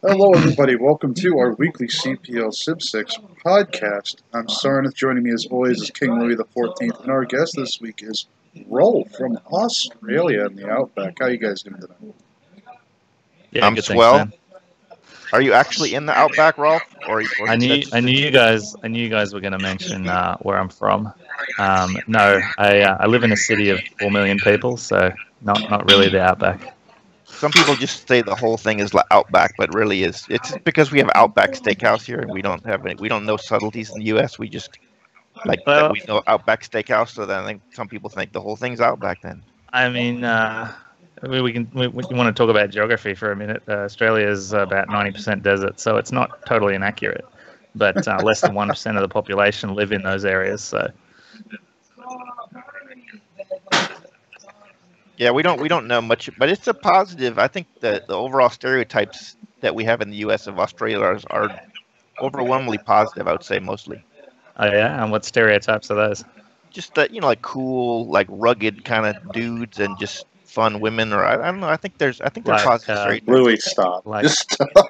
Hello, everybody. Welcome to our weekly CPL Civ 6 podcast. I'm Sarge. Joining me, as always, is King Louis XIV, and our guest this week is Rolf from Australia in the Outback. How you guys doing tonight? Yeah, I'm swell. Thanks, are you actually in the Outback, Rolf? I knew you guys were going to mention where I'm from. No, I live in a city of 4 million people, so not really the Outback. Some people just say the whole thing is Outback, but really it's because we have Outback Steakhouse here, and we don't know subtleties in the U.S. We just we know Outback Steakhouse, so then I think some people think the whole thing's Outback. Then I mean, we want to talk about geography for a minute. Australia is about 90% desert, so it's not totally inaccurate, but less than 1% of the population live in those areas. So. Yeah, we don't know much, but it's a positive. I think the overall stereotypes that we have in the U.S. of Australia are overwhelmingly positive. I would say mostly. Oh yeah, and what stereotypes are those? Just that like cool, like rugged kind of dudes and just fun women, or I don't know. I think they're positive stereotypes. Louis, stop. What's that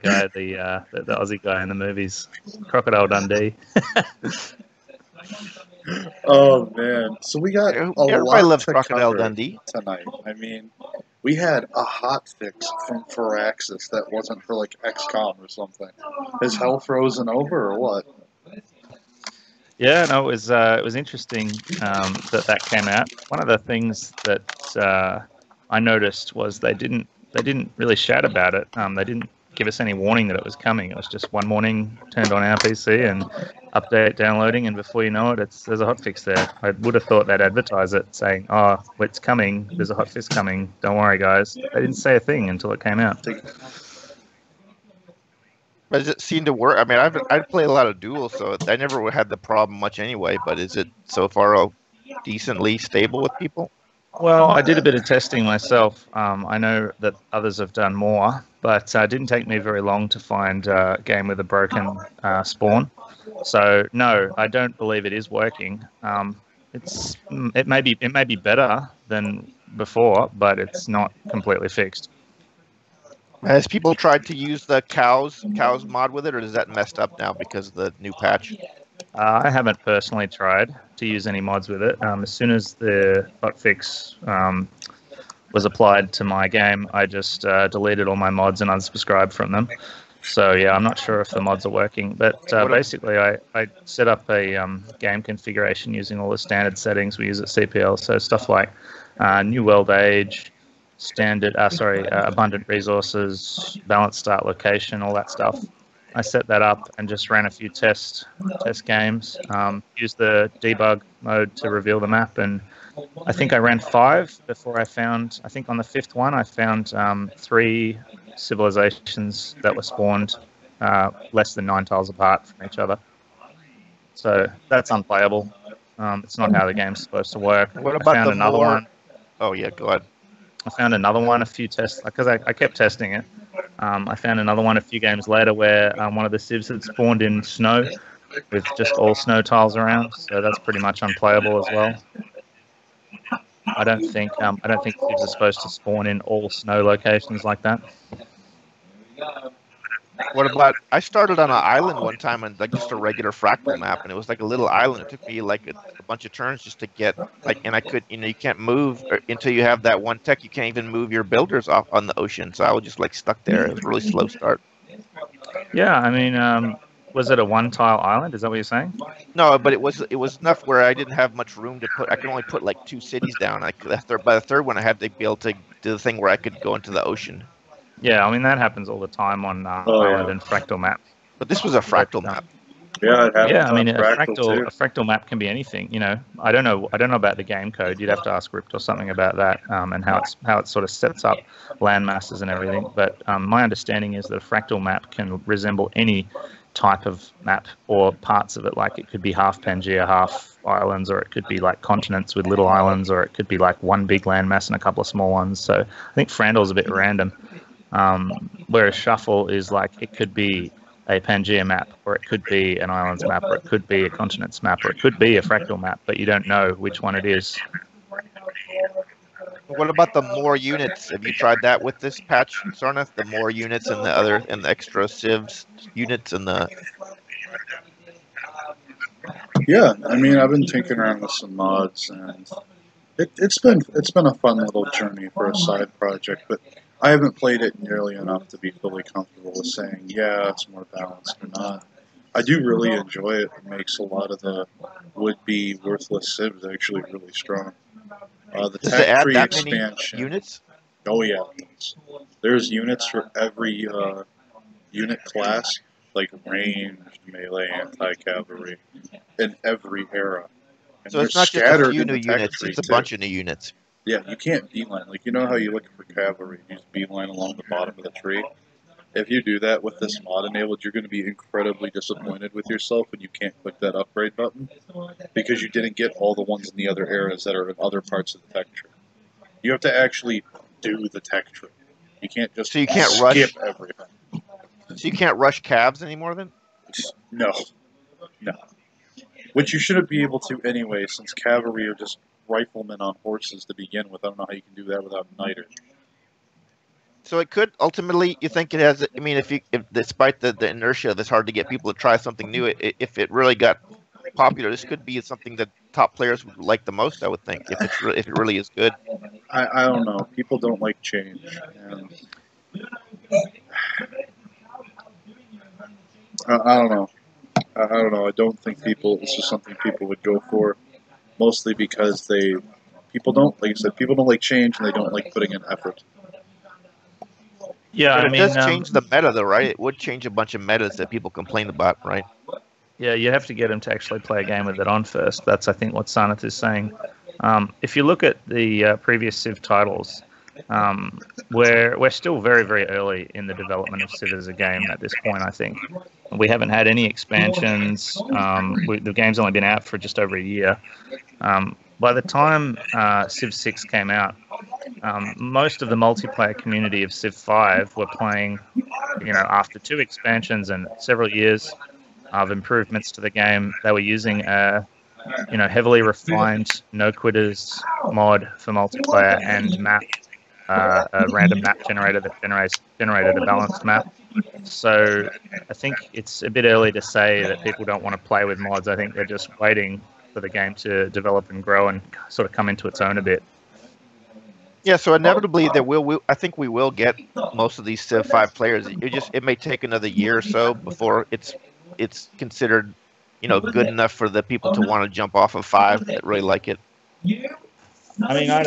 guy, the Aussie guy in the movies, Crocodile Dundee. Oh man! So we got everybody loves Crocodile Dundee tonight. I mean, we had a hot fix from Firaxis that wasn't for like XCOM or something. Is hell frozen over or what? Yeah, no, it was interesting that came out. One of the things that I noticed was they didn't really shout about it. They didn't give us any warning that it was coming. It was just one morning, turned on our PC and update downloading, and before you know it, there's a hotfix there. I would have thought they'd advertise it, saying, "Oh, it's coming. There's a hotfix coming. Don't worry, guys." They didn't say a thing until it came out. But does it seem to work? I mean, I play a lot of duels, so I never had the problem much anyway. But is it so far decently stable with people? Well, I did a bit of testing myself. I know that others have done more, but it didn't take me very long to find a game with a broken spawn. So no, I don't believe it is working. It may be better than before, but it's not completely fixed. Has people tried to use the cows mod with it, or is that messed up now because of the new patch? I haven't personally tried to use any mods with it. As soon as the hotfix was applied to my game, I just deleted all my mods and unsubscribed from them. So yeah, I'm not sure if the mods are working, but basically I set up a game configuration using all the standard settings we use at CPL. So stuff like New World Age, abundant resources, balanced start location, all that stuff. I set that up and just ran a few test games, used the debug mode to reveal the map, and I think I ran 5 before I found, I think on the 5th one, I found 3 civilizations that were spawned less than 9 tiles apart from each other. So that's unplayable. It's not how the game's supposed to work. What about another one? Oh yeah, go ahead. I found another one a few tests, because I kept testing it. I found another one a few games later where one of the civs had spawned in snow with just all snow tiles around, so that's pretty much unplayable as well. I don't think civs are supposed to spawn in all snow locations like that. What about? I started on an island one time and like just a regular fractal map, and it was like a little island. It took me like a bunch of turns just to get and I could, you can't move until you have that one tech. You can't even move your builders off on the ocean. So I was just like stuck there. It was a really slow start. Yeah, I mean, was it a one-tile island? Is that what you're saying? No, but it was enough where I didn't have much room to put. I could only put like 2 cities down. By the third one, I had to be able to do the thing where I could go into the ocean. Yeah, I mean, that happens all the time on island and fractal map. But this was a fractal map. Yeah, I mean, a fractal map can be anything. I don't know about the game code. You'd have to ask Ripped or something about that, and how it sort of sets up land masses and everything. But my understanding is that a fractal map can resemble any type of map or parts of it. Like it could be half Pangea, half islands, or it could be like continents with little islands, or it could be like one big landmass and a couple of small ones. So I think Frandal's a bit random. Whereas Shuffle is like, it could be a Pangea map, or it could be an islands map, or it could be a continents map, or it could be a fractal map, but you don't know which one it is. what about the more units? Have you tried that with this patch, Sarnath? The more units and the extra civs units and the. Yeah, I mean, I've been tinkering around with some mods, and it's been a fun little journey for a side project, but I haven't played it nearly enough to be fully comfortable with saying, yeah, it's more balanced or not. I do really enjoy it. It makes a lot of the would-be worthless civs actually really strong. The Does it tech add tree that many expansion. units? Oh yeah, there's units for every unit class, like ranged, melee, anti-cavalry, in every era. And So they're it's not just a scattered few in new the tech units; tree it's a too. bunch of new units. Yeah, you can't beeline. Like, you know how you look for cavalry, you just beeline along the bottom of the tree? If you do that with this mod enabled, you're going to be incredibly disappointed with yourself when you can't click that upgrade button, because you didn't get all the ones in the other eras that are in other parts of the tech tree. You have to actually do the tech tree. You can't just So you can't skip rush. everything. So you can't rush calves anymore then? No. Which you shouldn't be able to anyway, since cavalry are just riflemen on horses to begin with. I don't know how you can do that without niter. So it could ultimately, you think it has? I mean, if despite the inertia that's hard to get people to try something new, if it really got popular, this could be something that top players would like the most. I would think if it really is good. I don't know. People don't like change. And I don't know. I don't know. I don't think this is something people would go for, mostly because people don't like change, and they don't like putting in effort. Yeah, But I it mean, does change the meta, though, right? It would change a bunch of metas that people complain about, right? yeah, you have to get them to actually play a game with it on first. That's, I think, what Sarnath is saying. If you look at the previous Civ titles, we're still very, very early in the development of Civ as a game at this point, I think. We haven't had any expansions. The game's only been out for just over a year. By the time Civ 6 came out, most of the multiplayer community of Civ 5 were playing, after 2 expansions and several years of improvements to the game. They were using heavily refined no quitters mod for multiplayer and map, a random map generator that generated a balanced map. So I think it's a bit early to say that people don't want to play with mods. I think they're just waiting for the game to develop and grow and sort of come into its own a bit. Yeah, so inevitably I think we will get most of these Civ 5 players. It may take another year or so before it's considered, good enough for the people to want to jump off of 5 that really like it. I mean, I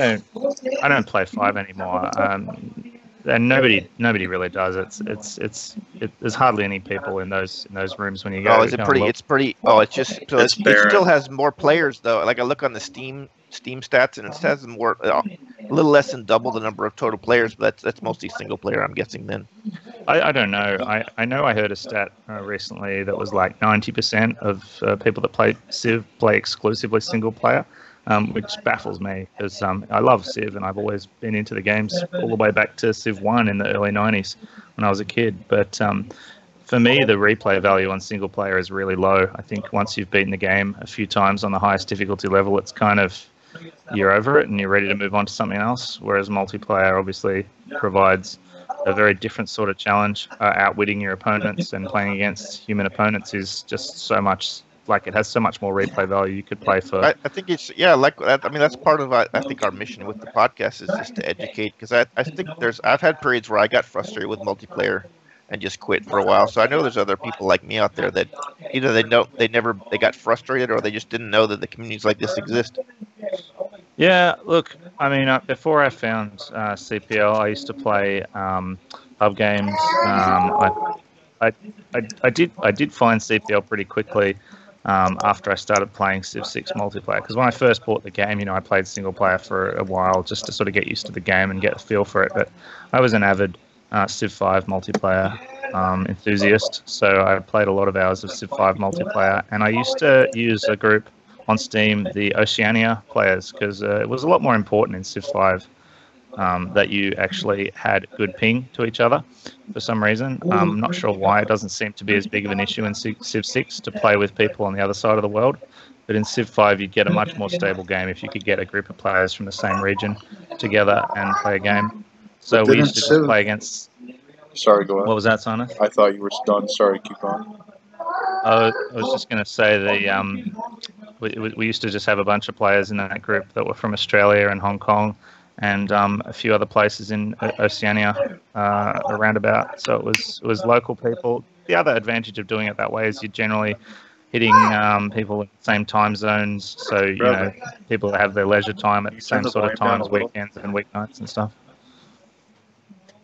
don't play 5 anymore, and nobody really does. There's hardly any people in those rooms when you go. Oh, is it pretty? It's pretty. Oh, it's just so it still has more players though. Like I look on the Steam stats, and it says more, a little less than double the number of total players. But that's mostly single player, I'm guessing. Then I don't know. I know I heard a stat recently that was like 90% of people that play Civ play exclusively single player. Which baffles me because I love Civ and I've always been into the games all the way back to Civ 1 in the early 90s when I was a kid. But for me, the replay value on single player is really low. I think once you've beaten the game a few times on the highest difficulty level, it's kind of, you're over it and you're ready to move on to something else. Whereas multiplayer obviously provides a very different sort of challenge. Outwitting your opponents and playing against human opponents is just so much. Like, it has so much more replay value. You could play for. I think it's like that. I mean, that's part of I think our mission with the podcast is just to educate, because I think I've had periods where I got frustrated with multiplayer and just quit for a while. So I know there's other people like me out there that either they got frustrated or they just didn't know that the communities like this exist. Yeah, look, I mean, before I found CPL, I used to play pub games. I did find CPL pretty quickly. After I started playing Civ 6 multiplayer, because when I first bought the game, I played single player for a while just to sort of get used to the game and get a feel for it. But I was an avid Civ 5 multiplayer enthusiast, so I played a lot of hours of Civ 5 multiplayer, and I used to use a group on Steam, the Oceania players, because it was a lot more important in Civ 5 that you actually had good ping to each other for some reason. I'm not sure why. It doesn't seem to be as big of an issue in Civ 6 to play with people on the other side of the world. But in Civ 5, you'd get a much more stable game if you could get a group of players from the same region together and play a game. So we used to just play against... Sorry, go ahead. What was that, Sana? I thought you were done. Sorry, keep going. I was just going to say we used to just have a bunch of players in that group that were from Australia and Hong Kong and a few other places in Oceania around about. So it was local people. The other advantage of doing it that way is you're generally hitting people in the same time zones. So, you know, people that have their leisure time at the same sort of times, weekends and weeknights and stuff.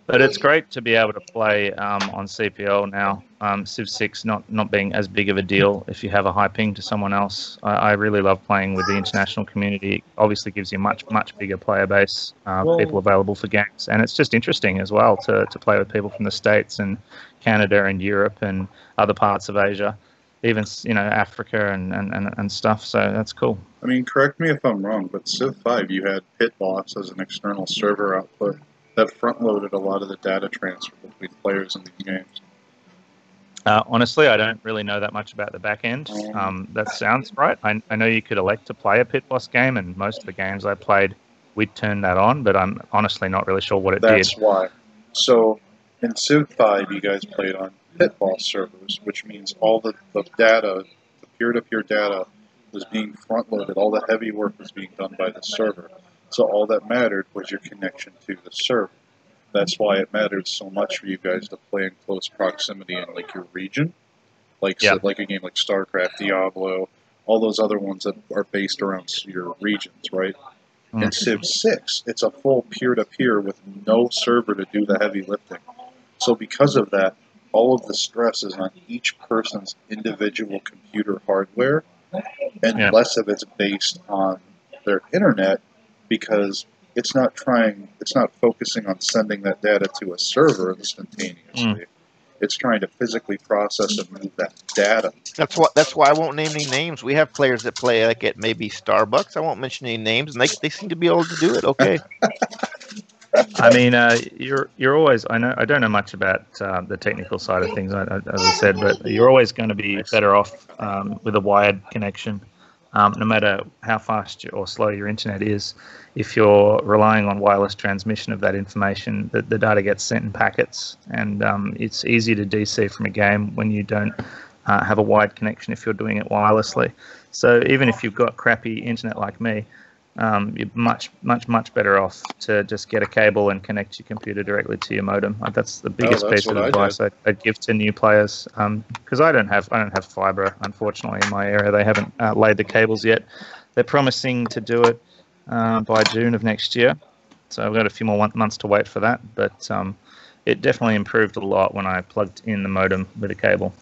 But it's great to be able to play on CPL now. Civ 6 not being as big of a deal if you have a high ping to someone else. I really love playing with the international community. It obviously gives you much bigger player base, people available for games. And it's just interesting as well to play with people from the States and Canada and Europe and other parts of Asia, even, you know, Africa and stuff. So that's cool. I mean, correct me if I'm wrong, but Civ 5, you had Pitboss as an external server output that front-loaded a lot of the data transfer between players in the games. Honestly, I don't really know that much about the back end. That sounds right. I know you could elect to play a Pit Boss game, and most of the games I played, we'd turn that on, but I'm honestly not really sure what it did. That's why. So in Civ 5, you guys played on Pit Boss servers, which means all the data, the peer-to-peer data, was being front-loaded. All the heavy work was being done by the server. So all that mattered was your connection to the server. That's why it mattered so much for you guys to play in close proximity in like your region, like like a game like StarCraft, Diablo, all those other ones that are based around your regions, right? In Civ 6, it's a full peer-to-peer with no server to do the heavy lifting. So because of that, all of the stress is on each person's individual computer hardware, and less of it's based on their internet, because it's not focusing on sending that data to a server instantaneously. It's trying to physically process and move that data. That's why I won't name any names. We have players that play like at maybe Starbucks. I won't mention any names, and they seem to be able to do it okay. I mean, you're always. I don't know much about the technical side of things, as I said, but you're always going to be better off with a wired connection. No matter how fast or slow your internet is, if you're relying on wireless transmission of that information, the data gets sent in packets, and it's easy to DC from a game when you don't have a wired connection if you're doing it wirelessly. So even if you've got crappy internet like me, you're much better off to just get a cable and connect your computer directly to your modem. That's the biggest piece of advice I'd give to new players, because I don't have fiber, unfortunately, in my area. They haven't laid the cables yet. They're promising to do it by June of next year, so I've got a few more months to wait for that. But it definitely improved a lot when I plugged in the modem with a cable.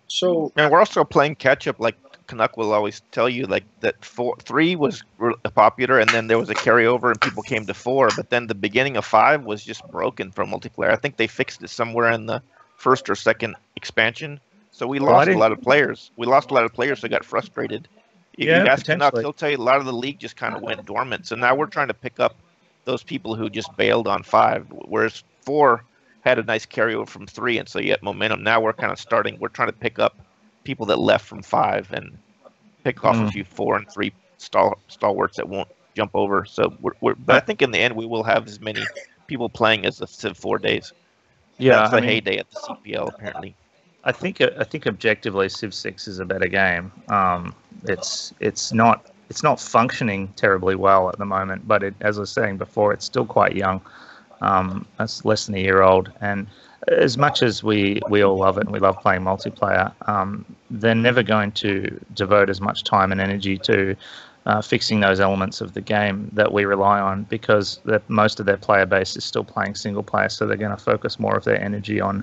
So, and we're also playing catch up, like Canuck will always tell you, like that 3 was popular, and then there was a carryover, and people came to 4. But then the beginning of 5 was just broken for multiplayer. I think they fixed it somewhere in the first or second expansion. So we lost a lot of players. We lost a lot of players, so got frustrated. You ask Canuck, he'll tell you a lot of the league just kind of went dormant. So now we're trying to pick up those people who just bailed on 5, whereas 4 had a nice carryover from 3, and so you get momentum. Now we're kind of starting. We're trying to pick up people that left from 5 and pick off a few 4 and 3 stalwarts that won't jump over. So but I think in the end we will have as many people playing as the Civ 4 days. Yeah, that's the heyday at the CPL apparently. I think objectively Civ 6 is a better game. It's not functioning terribly well at the moment, but as I was saying before, it's still quite young. It's less than a year old, and as much as we all love it and we love playing multiplayer, they're never going to devote as much time and energy to fixing those elements of the game that we rely on, because most of their player base is still playing single player, so they're going to focus more of their energy on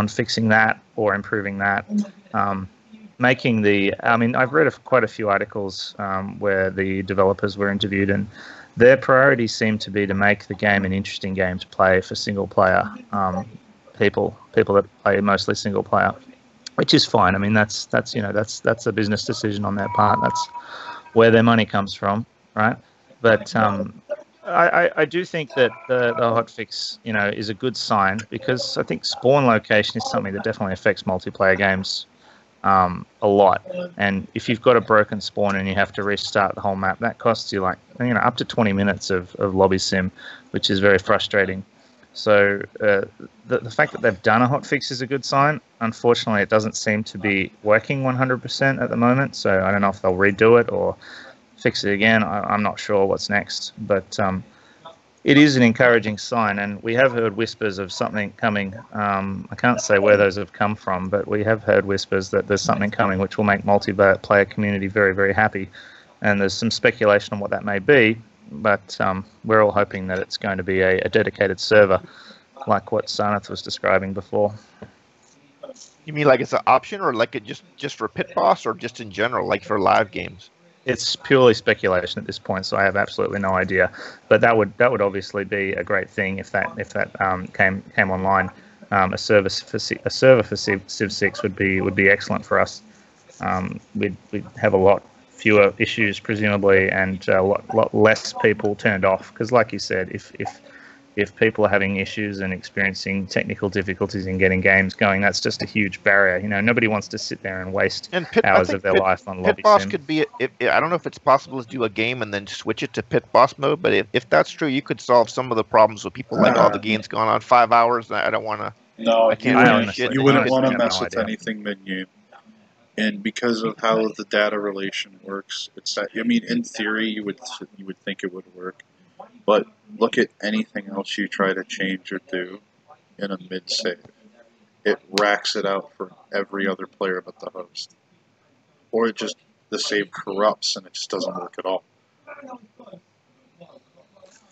fixing that or improving that. I've read quite a few articles where the developers were interviewed, and their priorities seem to be to make the game an interesting game to play for single player people that play mostly single player, which is fine. I mean, that's a business decision on their part. That's where their money comes from, right? But I do think that the hotfix, is a good sign, because I think spawn location is something that definitely affects multiplayer games a lot. And if you've got a broken spawn and you have to restart the whole map, that costs you up to 20 minutes of lobby sim, which is very frustrating. So the fact that they've done a hotfix is a good sign. Unfortunately, it doesn't seem to be working 100% at the moment. So I don't know if they'll redo it or fix it again. I'm not sure what's next, but it is an encouraging sign, and we have heard whispers of something coming. I can't say where those have come from, but we have heard whispers that there's something coming which will make multiplayer community very, very happy. And there's some speculation on what that may be, but we're all hoping that it's going to be a dedicated server, like what Sarnath was describing before. You mean like it's an option, or like it just for Pit Boss, or just in general, like for live games? It's purely speculation at this point, so I have absolutely no idea. But that would obviously be a great thing if that came online. A server for Civ 6 would be excellent for us. We'd have a lot fewer issues presumably, and a lot less people turned off. Because, like you said, if people are having issues and experiencing technical difficulties in getting games going, that's just a huge barrier. Nobody wants to sit there and waste hours of their life on lobby Pit Boss sim. could be, I don't know if it's possible to do a game and then switch it to Pit Boss mode, but if that's true, you could solve some of the problems with people like, the game's gone on 5 hours, and I don't want to. No, I can't you wouldn't want to mess with anything menu. And because of how the data relation works, in theory, you would think it would work. But look at anything else you try to change or do in a mid-save. It racks it out for every other player but the host. Or the save corrupts and it just doesn't work at all.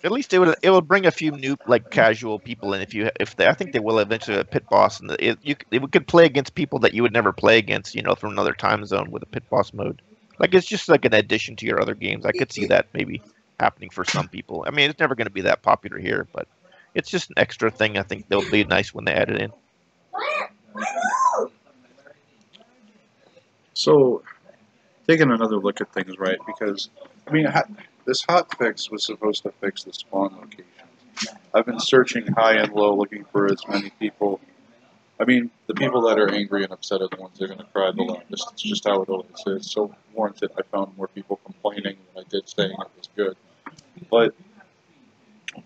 At least it will bring a few new casual people in. I think they will eventually have Pit Boss, and it could play against people that you would never play against, from another time zone with a Pit Boss mode. It's just like an addition to your other games. I could see that maybe happening for some people. I mean, it's never going to be that popular here, but it's just an extra thing. I think they'll be nice when they add it in. So, taking another look at things, right? Because this hotfix was supposed to fix the spawn locations. I've been searching high and low, looking for as many people. The people that are angry and upset are the ones that are going to cry the loudest. It's just how it always is. So warranted, I found more people complaining than I did saying it was good. But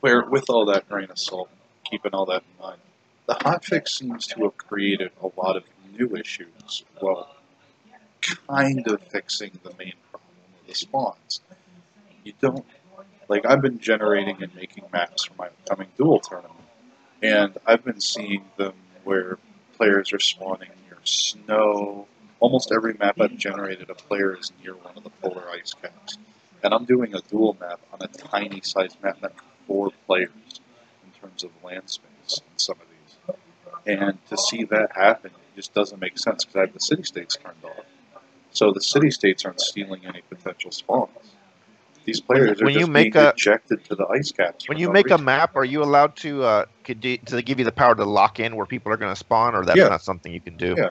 with all that grain of salt, keeping all that in mind, the hotfix seems to have created a lot of new issues while kind of fixing the main problem of the spawns. I've been generating and making maps for my upcoming duel tournament, and I've been seeing them where players are spawning near snow. Almost every map I've generated, a player is near one of the polar ice caps. And I'm doing a duel map on a tiny sized map meant for 4 players in terms of land space in some of these. And to see that happen, it just doesn't make sense because I have the city-states turned off. So the city-states aren't stealing any potential spawns. These players are just being ejected to the ice caps. When you make a map, are you allowed to do they give you the power to lock in where people are going to spawn, or that's not something you can do? Yeah.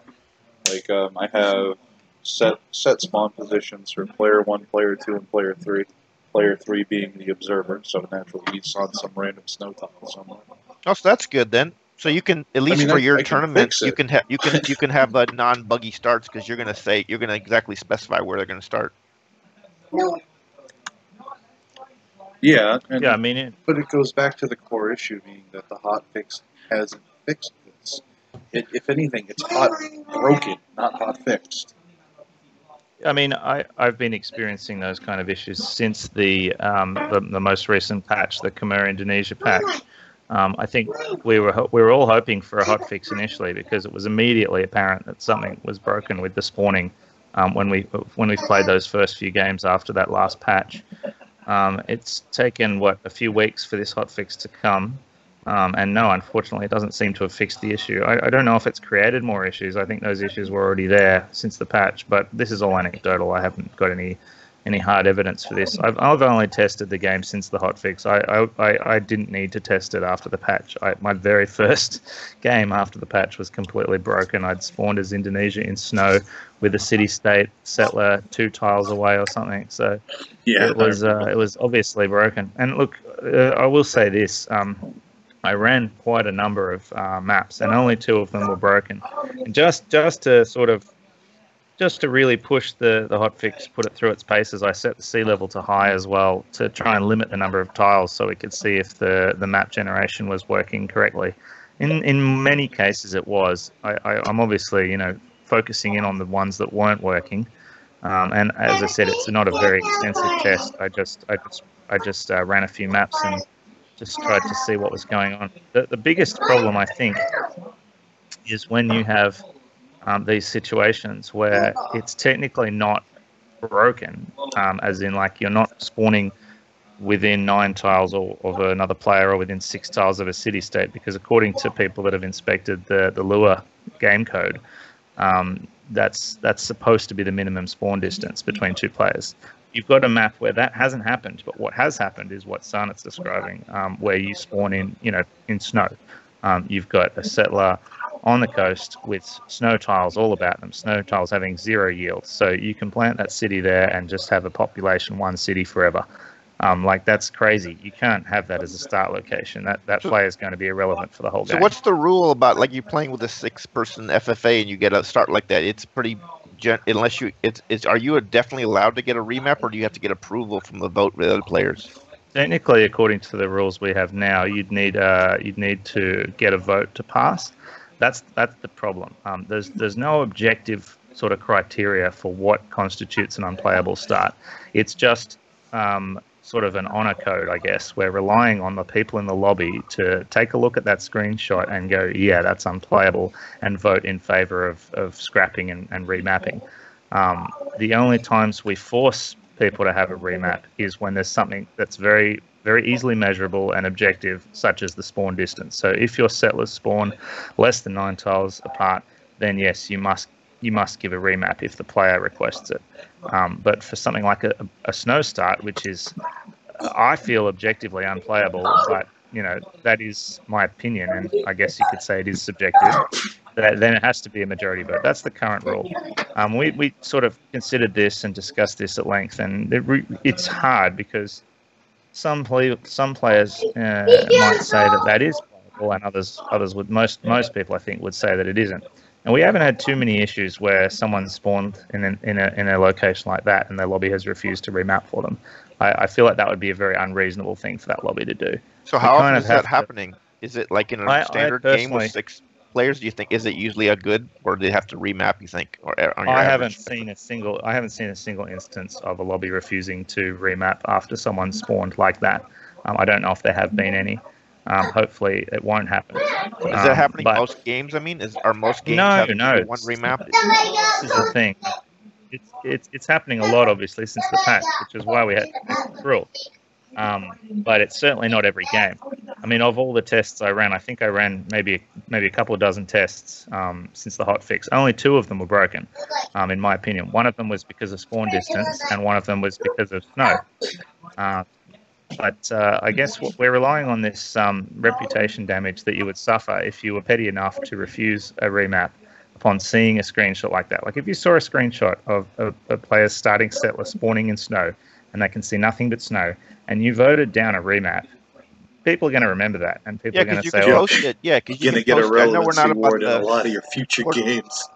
I have set spawn positions for player 1, player 2, and player 3. Player 3 being the observer, so naturally he's on some random snow tile somewhere. Oh, so that's good then. So you can, at least for your tournaments, you can have non-buggy starts because you're going to exactly specify where they're going to start. Yeah, but it goes back to the core issue being that the hotfix hasn't fixed this. If anything, it's hot broken, not hot fixed. I've been experiencing those kind of issues since the most recent patch, the Khmer Indonesia patch. I think we were all hoping for a hotfix initially because it was immediately apparent that something was broken with the spawning when we played those first few games after that last patch. It's taken a few weeks for this hotfix to come. And no, unfortunately, it doesn't seem to have fixed the issue. I don't know if it's created more issues. I think those issues were already there since the patch, but this is all anecdotal. I haven't got any hard evidence for this. I've only tested the game since the hotfix. I didn't need to test it after the patch. My very first game after the patch was completely broken. I'd spawned as Indonesia in snow with a city-state settler 2 tiles away or something. So yeah, it was obviously broken. And look, I will say this. I ran quite a number of maps, and only 2 of them were broken. And just to sort of just to really push the hotfix, put it through its paces, I set the sea level to high as well to try and limit the number of tiles so we could see if the map generation was working correctly. In many cases it was. I'm obviously, focusing in on the ones that weren't working. And as I said, it's not a very extensive test. I just ran a few maps and just tried to see what was going on. The biggest problem, I think, is when you have these situations where it's technically not broken, as in like you're not spawning within 9 tiles of another player or within 6 tiles of a city state, because according to people that have inspected the Lua game code, that's supposed to be the minimum spawn distance between 2 players. You've got a map where that hasn't happened, but what has happened is what Sarnet's describing, where you spawn in snow. You've got a settler on the coast with snow tiles all about them, snow tiles having 0 yield. So you can plant that city there and just have a population 1 city forever. That's crazy. You can't have that as a start location. That player is going to be irrelevant for the whole game. So what's the rule about, like, you playing with a 6-person FFA and you get a start like that? It's pretty unless you are you definitely allowed to get a remap, or do you have to get approval from the vote with other players? Technically, according to the rules we have now, you'd need to get a vote to pass. That's the problem. There's no objective sort of criteria for what constitutes an unplayable start. It's just sort of an honor code, I guess. We're relying on the people in the lobby to take a look at that screenshot and go, yeah, that's unplayable, and vote in favor of scrapping and remapping. The only times we force people to have a remap is when there's something that's very, very easily measurable and objective, such as the spawn distance. So if your settlers spawn less than 9 tiles apart, then yes, you must give a remap if the player requests it. But for something like a snow start, which is, I feel, objectively unplayable, but that is my opinion, and I guess you could say it is subjective, then it has to be a majority vote. That's the current rule. We sort of considered this and discussed this at length, and it's hard because some players might say that is playable, and others would, most people I think would say that it isn't. And we haven't had too many issues where someone spawned in a location like that and their lobby has refused to remap for them. I feel like that would be a very unreasonable thing for that lobby to do. So how often is that happening? Is it like in a standard game with 6 players? Do you think, is it usually a good, or do they have to remap, you think? Or on your I haven't seen a single instance of a lobby refusing to remap after someone spawned like that. I don't know if there have been any. Hopefully it won't happen. Is that happening most games? I mean, are most games having one remap? This is the thing. It's happening a lot, obviously, since the patch, which is why we had this rule. But it's certainly not every game. I mean, of all the tests I ran, I think I ran maybe a couple of dozen tests since the hotfix. Only 2 of them were broken, in my opinion. One of them was because of spawn distance, and one of them was because of snow. But I guess we're relying on this reputation damage that you would suffer if you were petty enough to refuse a remap upon seeing a screenshot like that. Like if you saw a screenshot of a player's starting settler spawning in snow and they can see nothing but snow, and you voted down a remap, people are going to remember that, and people are going to say, "Oh, yeah, because you're going to get a relevancy award in a lot of your future games."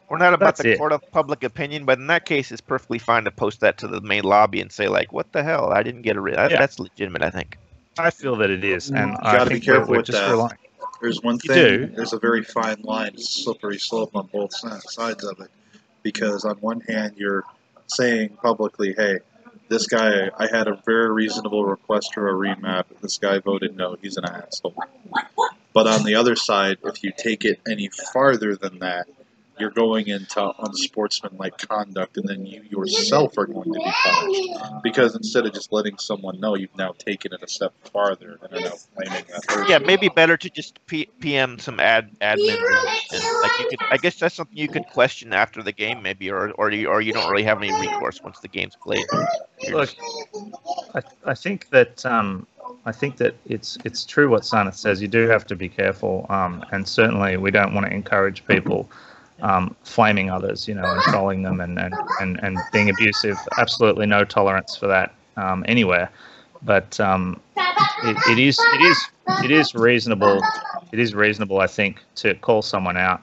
We're not about the court of public opinion, but in that case, it's perfectly fine to post that to the main lobby and say, like, what the hell? I didn't get a That's legitimate, I think. I feel that it is. And you got to be careful with that. Relying. There's one thing. There's a very fine line. It's a slippery slope on both sides of it. Because on one hand, you're saying publicly, hey, this guy, I had a very reasonable request for a remap. This guy voted no. He's an asshole. But on the other side, if you take it any farther than that, you're going into unsportsmanlike conduct, and then you yourself are going to be punished. Because instead of just letting someone know, you've now taken it a step farther and are now claiming that person. Yeah, maybe better to just PM some admin. And like I guess that's something you could question after the game, maybe, or you don't really have any recourse once the game's played. Look, I think that it's true what Sana says. You do have to be careful, and certainly we don't want to encourage people flaming others, and trolling them and being abusive. Absolutely no tolerance for that anywhere. But it is reasonable. It is reasonable, I think, to call someone out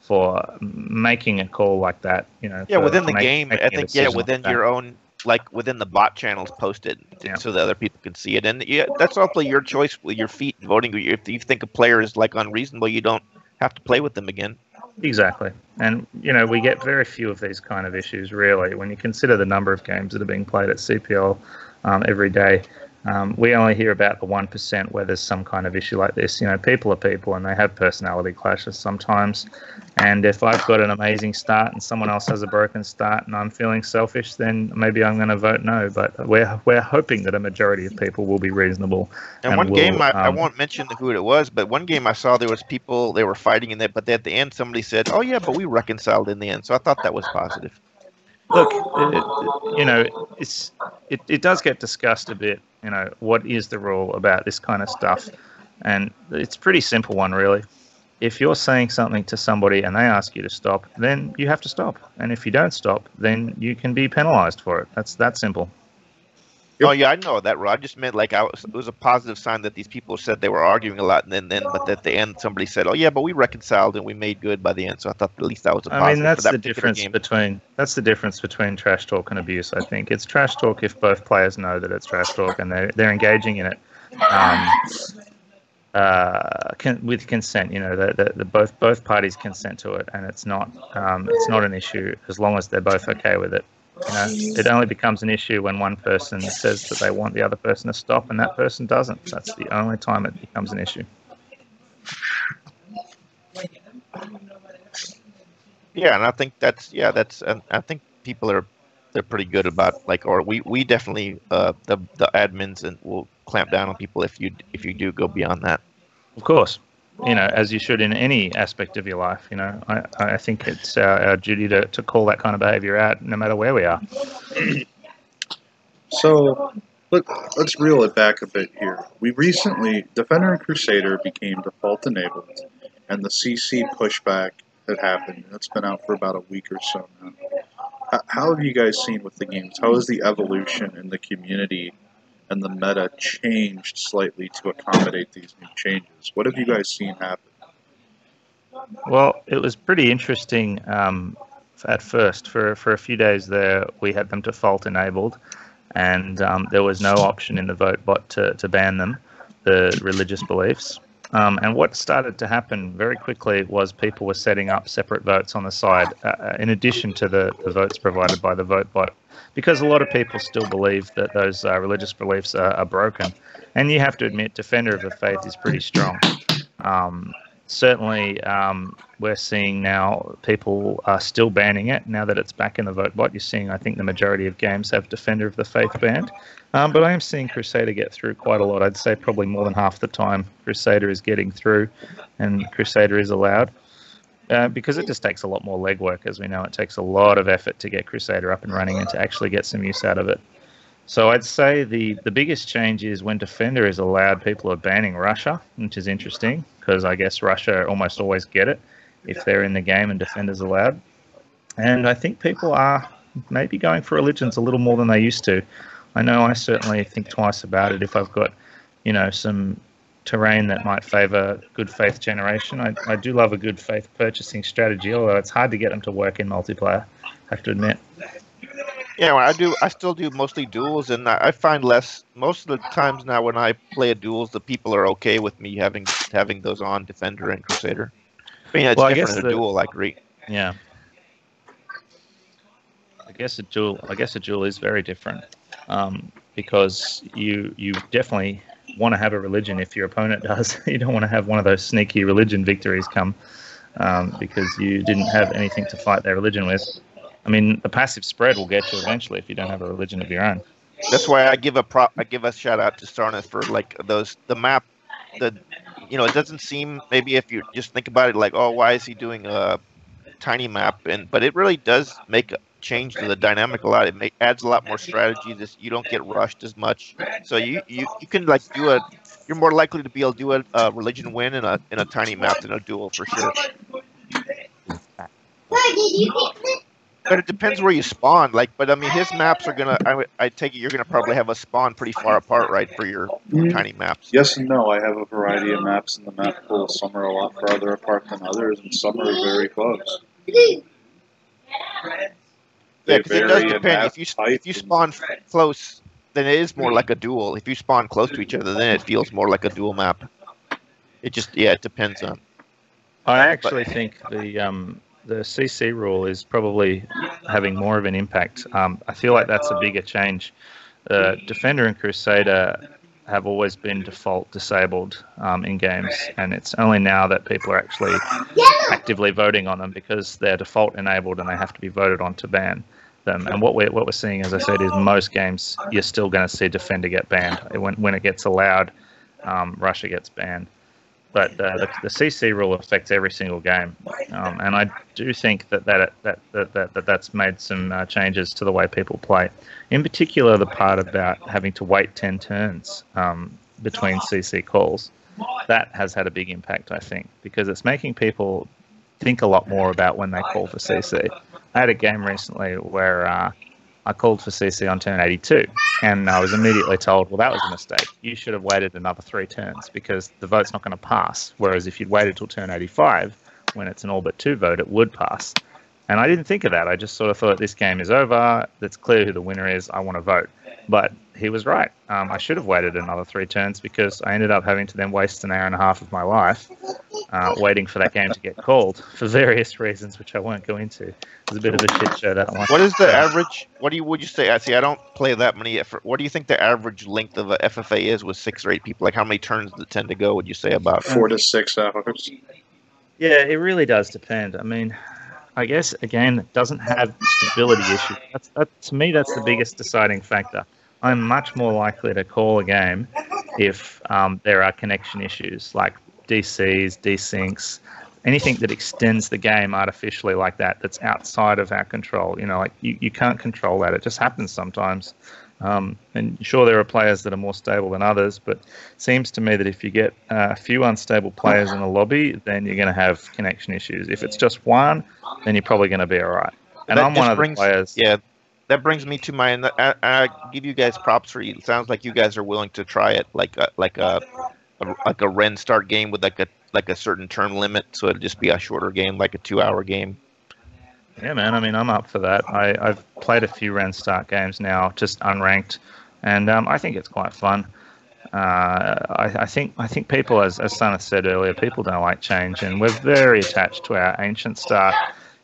for making a call like that. You know. Yeah, for within the game, I think. Yeah, within like your own, like within the bot channels, posted so that other people can see it. And yeah, that's ultimately your choice with your feet voting. If you think a player is like unreasonable, you don't have to play with them again. Exactly. And, we get very few of these kind of issues, really. When you consider the number of games that are being played at CPL every day, we only hear about the 1% where there's some kind of issue like this. People are people and they have personality clashes sometimes. And if I've got an amazing start and someone else has a broken start and I'm feeling selfish, then maybe I'm going to vote no. But we're hoping that a majority of people will be reasonable. And one game, I won't mention who it was, but one game I saw there was people, they were fighting in it, but at the end somebody said, "Oh yeah, but we reconciled in the end." So I thought that was positive. Look, it does get discussed a bit. What is the rule about this kind of stuff? And it's a pretty simple one, really. If you're saying something to somebody and they ask you to stop, then you have to stop. And if you don't stop, then you can be penalized for it. That's that simple. Oh yeah, I know that, Rod. I just meant it was a positive sign that these people said they were arguing a lot, and then but at the end somebody said, "Oh yeah, but we reconciled and we made good by the end." So I thought at least that was a positive. I mean, that's for that the difference between trash talk and abuse. I think it's trash talk if both players know that it's trash talk and they're engaging in it with consent. Both parties consent to it, and it's not an issue as long as they're both okay with it. It only becomes an issue when one person says that they want the other person to stop and that person doesn't. That's the only time it becomes an issue. Yeah, and I think I think people they're pretty good about we definitely the admins and will clamp down on people if you do go beyond that. Of course. As you should in any aspect of your life. I think it's our duty to call that kind of behavior out no matter where we are. So, let's reel it back a bit here. We recently, Defender and Crusader became default enabled, and the CC pushback had happened. It's been out for about a week or so now. How have you guys seen with the games? How has the evolution in the community and the meta changed slightly to accommodate these new changes? What have you guys seen happen? Well, it was pretty interesting at first. For a few days there, we had them default enabled, and there was no option in the vote bot to ban them, the religious beliefs. And what started to happen very quickly was people were setting up separate votes on the side, in addition to the votes provided by the vote bot, because a lot of people still believe that those religious beliefs are broken. And you have to admit, Defender of the Faith is pretty strong. Certainly, we're seeing now people are still banning it. Now that it's back in the vote bot, you're seeing, I think, the majority of games have Defender of the Faith banned. But I am seeing Crusader get through quite a lot. I'd say probably more than half the time Crusader is getting through and Crusader is allowed. Because it just takes a lot more legwork. As we know, it takes a lot of effort to get Crusader up and running and to actually get some use out of it. So I'd say the biggest change is when Defender is allowed, people are banning Russia, which is interesting because I guess Russia almost always get it if they're in the game and Defender's allowed. And I think people are maybe going for religions a little more than they used to. I know I certainly think twice about it if I've got, some terrain that might favour good faith generation. I do love a good faith purchasing strategy, although it's hard to get them to work in multiplayer, I have to admit. Yeah, I still do mostly duels, and I find most of the times now when I play a duels, the people are okay with me having those on Defender and Crusader. I mean, it's different in a duel, I agree. Yeah. I guess a duel is very different, because you definitely want to have a religion if your opponent does. You don't want to have one of those sneaky religion victories come because you didn't have anything to fight their religion with. I mean, the passive spread will get you eventually if you don't have a religion of your own. That's why I give a shout out to Sarnath for the map. It doesn't seem, maybe if you just think about it, like, oh, why is he doing a tiny map? But it really does make a change to the dynamic a lot. It adds a lot more strategy. You don't get rushed as much. So you can you're more likely to be able to do a religion win in a tiny map than a duel for sure. But it depends where you spawn. Like, but I mean, his maps are gonna. I take it you're gonna probably have a spawn pretty far apart, right, for your tiny maps. Yes and no. I have a variety of maps in the map pool. Some are a lot farther apart than others, and some are very close. Yeah, because it does depend. If you spawn close, then it is more like a duel. If you spawn close to each other, then it feels more like a duel map. It just it depends on. I actually think the CC rule is probably having more of an impact. I feel like that's a bigger change. Defender and Crusader have always been default disabled in games, and it's only now that people are actually actively voting on them because they're default enabled and they have to be voted on to ban them. And what we're seeing, as I said, is most games you're still going to see Defender get banned. When it gets allowed, Russia gets banned. But the CC rule affects every single game, and I do think that's made some changes to the way people play. In particular, the part about having to wait 10 turns between CC calls, that has had a big impact, I think, because it's making people think a lot more about when they call for CC. I had a game recently where I called for CC on turn 82, and I was immediately told, well, that was a mistake. You should have waited another 3 turns because the vote's not going to pass, whereas if you'd waited till turn 85, when it's an all but 2 vote, it would pass. And I didn't think of that. I just sort of thought, this game is over. It's clear who the winner is. I want to vote. But he was right. I should have waited another 3 turns because I ended up having to then waste an hour and a half of my life waiting for that game to get called for various reasons, which I won't go into. It was a bit of a shit show, that one. What is the average? Would you say? See, I don't play that many. What do you think the average length of a FFA is with 6 or 8 people? Like, how many turns does it tend to go? Would you say about 4 to 6 hours? Yeah, it really does depend. I mean, I guess, again, it doesn't have stability issues. To me, that's the biggest deciding factor. I'm much more likely to call a game if there are connection issues like DCs, desyncs, anything that extends the game artificially like that, that's outside of our control. You know, like you can't control that. It just happens sometimes. And sure, there are players that are more stable than others, but it seems to me that if you get a few unstable players in a lobby, then you're going to have connection issues. If it's just one, then you're probably going to be all right. And I'm one of the players. Yeah, that brings me to my. I give you guys props for you. It sounds like you guys are willing to try it, like a Ren start game with like a certain term limit, so it'll just be a shorter game, like a 2-hour game. Yeah, man. I mean, I'm up for that. I've played a few Ren Start games now, just unranked, and I think it's quite fun. I think people, as Sanath said earlier, people don't like change, and we're very attached to our ancient start,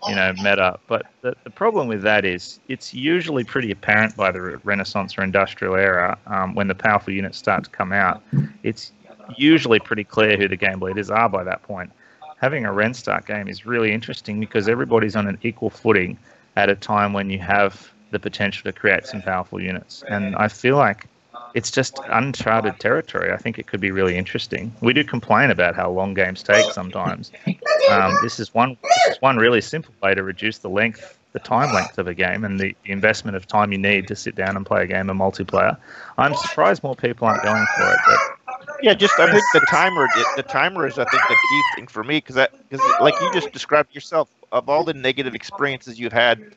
meta. But the problem with that is it's usually pretty apparent by the Renaissance or Industrial era when the powerful units start to come out. It's usually pretty clear who the game leaders are by that point. Having a Ren Start game is really interesting because everybody's on an equal footing at a time when you have the potential to create some powerful units. And I feel like it's just uncharted territory. I think it could be really interesting. We do complain about how long games take sometimes. This is one really simple way to reduce the time length of a game and the investment of time you need to sit down and play a game of multiplayer. I'm surprised more people aren't going for it. But yeah, I think the timer is, I think, the key thing for me, because like you just described yourself, of all the negative experiences you've had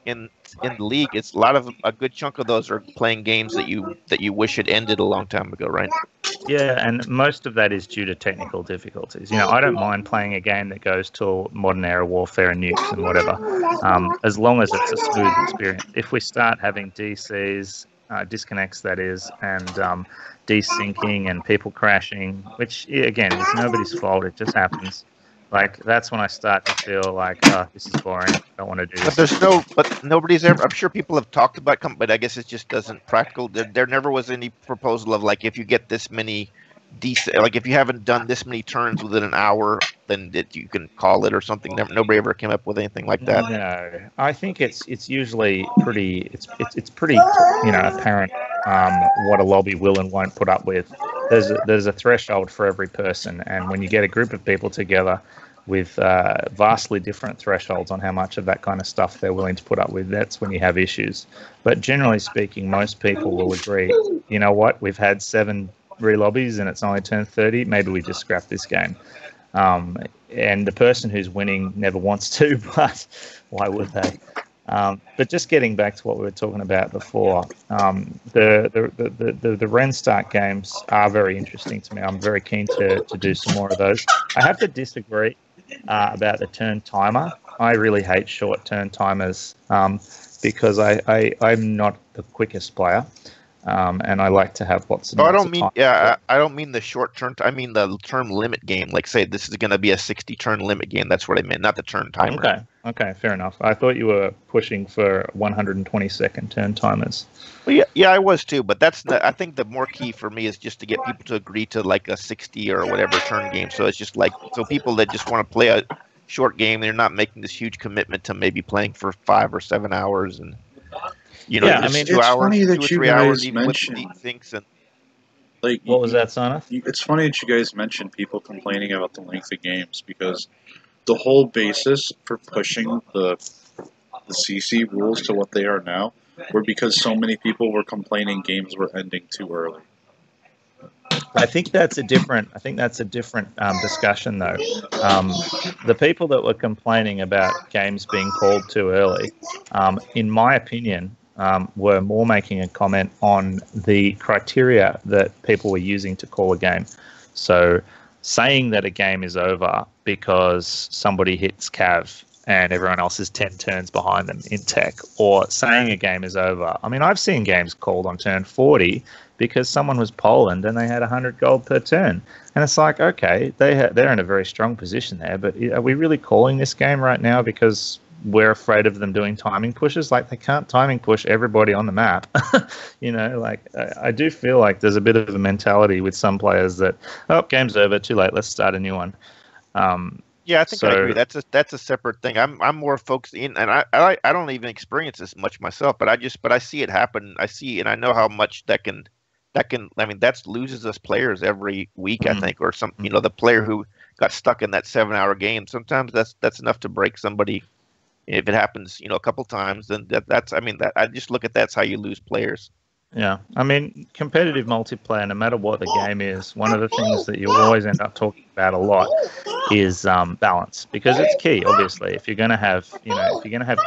in the league, it's a good chunk of those are playing games that you wish had ended a long time ago, right? Yeah, and most of that is due to technical difficulties. I don't mind playing a game that goes to modern era warfare and nukes and whatever, as long as it's a smooth experience. If we start having DCs, disconnects that is, and desyncing and people crashing, which again is nobody's fault, it just happens. Like, that's when I start to feel like, this is boring, I don't want to do this. But nobody's ever, I'm sure people have talked about, but I guess it just doesn't practical. There never was any proposal of, like, if you get this many like if you haven't done this many turns within an hour, then you can call it or something. Nobody ever came up with anything like that. No, I think it's usually pretty apparent what a lobby will and won't put up with. There's a threshold for every person, and when you get a group of people together with vastly different thresholds on how much of that kind of stuff they're willing to put up with, that's when you have issues. But generally speaking, most people will agree, you know what, we've had 7 re-lobbies and it's only turned 30, maybe we just scrap this game. And the person who's winning never wants to, but why would they? But just getting back to what we were talking about before, the Ren Start games are very interesting to me. I'm very keen to do some more of those. I have to disagree about the turn timer. I really hate short turn timers because I'm not the quickest player. And I like to have lots of. I don't mean I don't mean the short turn. I mean the turn limit game. Like, say this is going to be a 60 turn limit game. That's what I meant, not the turn timer. Okay, fair enough. I thought you were pushing for 120-second turn timers. Well, yeah, I was too. But that's I think the more key for me is just to get people to agree to like a 60 or whatever turn game. So it's just like people that just want to play a short game, they're not making this huge commitment to maybe playing for 5 or 7 hours and. I mean, 2 hours, funny that 2 or 3 hours mentioned things and like. What was that, Sana? It's funny that you guys mentioned people complaining about the length of games because the whole basis for pushing the CC rules to what they are now were because so many people were complaining games were ending too early. I think that's a different discussion, though. The people that were complaining about games being called too early, in my opinion, were more making a comment on the criteria that people were using to call a game. So saying that a game is over because somebody hits Cav and everyone else is 10 turns behind them in tech, or saying a game is over. I mean, I've seen games called on turn 40 because someone was Poland and they had 100 gold per turn. And it's like, okay, they're in a very strong position there, but are we really calling this game right now because we're afraid of them doing timing pushes? Like, they can't timing push everybody on the map. I do feel like there's a bit of a mentality with some players that, oh, game's over, too late, let's start a new one. Yeah, I think I agree. That's a separate thing. I'm more focused in, and I don't even experience this much myself, but I see it happen. I see, and I know how much that can. I mean, that loses us players every week. I think, or some, the player who got stuck in that 7-hour game. Sometimes that's enough to break somebody. If it happens, a couple times, then that's. I mean, that I just look at that's how you lose players. Yeah, I mean, competitive multiplayer, no matter what the game is, one of the things that you always end up talking about a lot is balance, because it's key. Obviously, if you're going to have,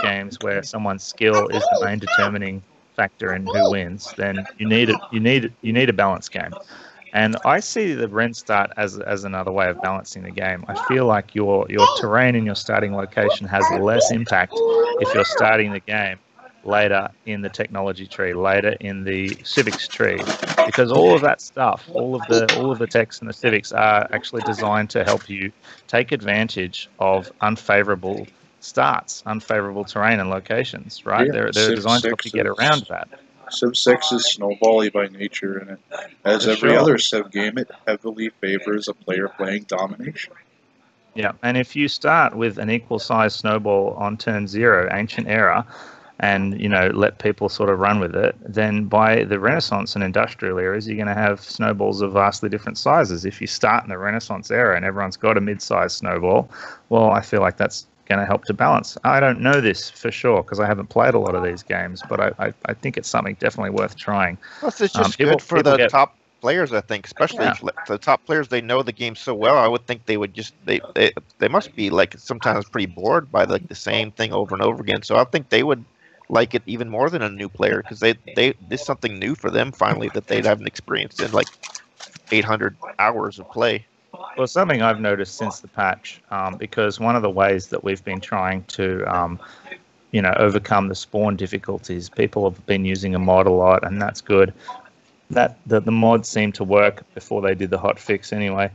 games where someone's skill is the main determining factor in who wins, then you need a balanced game. And I see the Ren Start as another way of balancing the game. I feel like your terrain in your starting location has less impact if you're starting the game later in the technology tree, later in the civics tree, because all of that stuff, all of the techs and the civics are actually designed to help you take advantage of unfavorable starts, unfavorable terrain and locations, right? Yeah, they're designed to help you get around that. Civ 6 is snowbally by nature, and as every other Civ game, it heavily favors a player playing domination. Yeah, and if you start with an equal size snowball on turn 0, Ancient Era, and let people sort of run with it, then by the Renaissance and Industrial eras, you're going to have snowballs of vastly different sizes. If you start in the Renaissance era and everyone's got a mid-sized snowball, well, I feel like that's going to help to balance. I don't know this for sure because I haven't played a lot of these games, but I think it's something definitely worth trying. Well, it's just good for the top players, I think, especially the top players. They know the game so well. I would think they would just they must be like sometimes pretty bored by like the same thing over and over again. So I think they would like it even more than a new player because they this is something new for them finally that they haven't experienced in like 800 hours of play. Well, something I've noticed since the patch, because one of the ways that we've been trying to, overcome the spawn difficulties, people have been using a mod a lot, and that's good. The mods seemed to work before they did the hot fix anyway.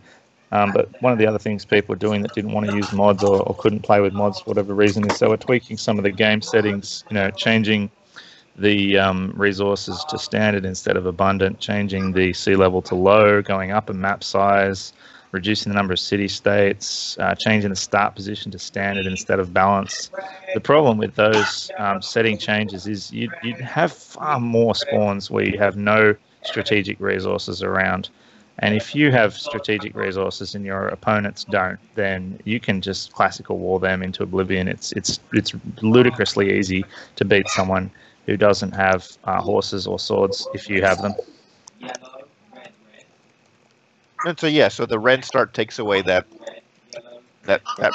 But one of the other things people were doing that didn't want to use mods or couldn't play with mods for whatever reason is they were tweaking some of the game settings, changing the resources to standard instead of abundant, changing the sea level to low, going up in map size, reducing the number of city-states, changing the start position to standard instead of balance. The problem with those setting changes is you'd have far more spawns where you have no strategic resources around. And if you have strategic resources and your opponents don't, then you can just classical war them into oblivion. It's ludicrously easy to beat someone who doesn't have horses or swords if you have them. And so the Ren Start takes away that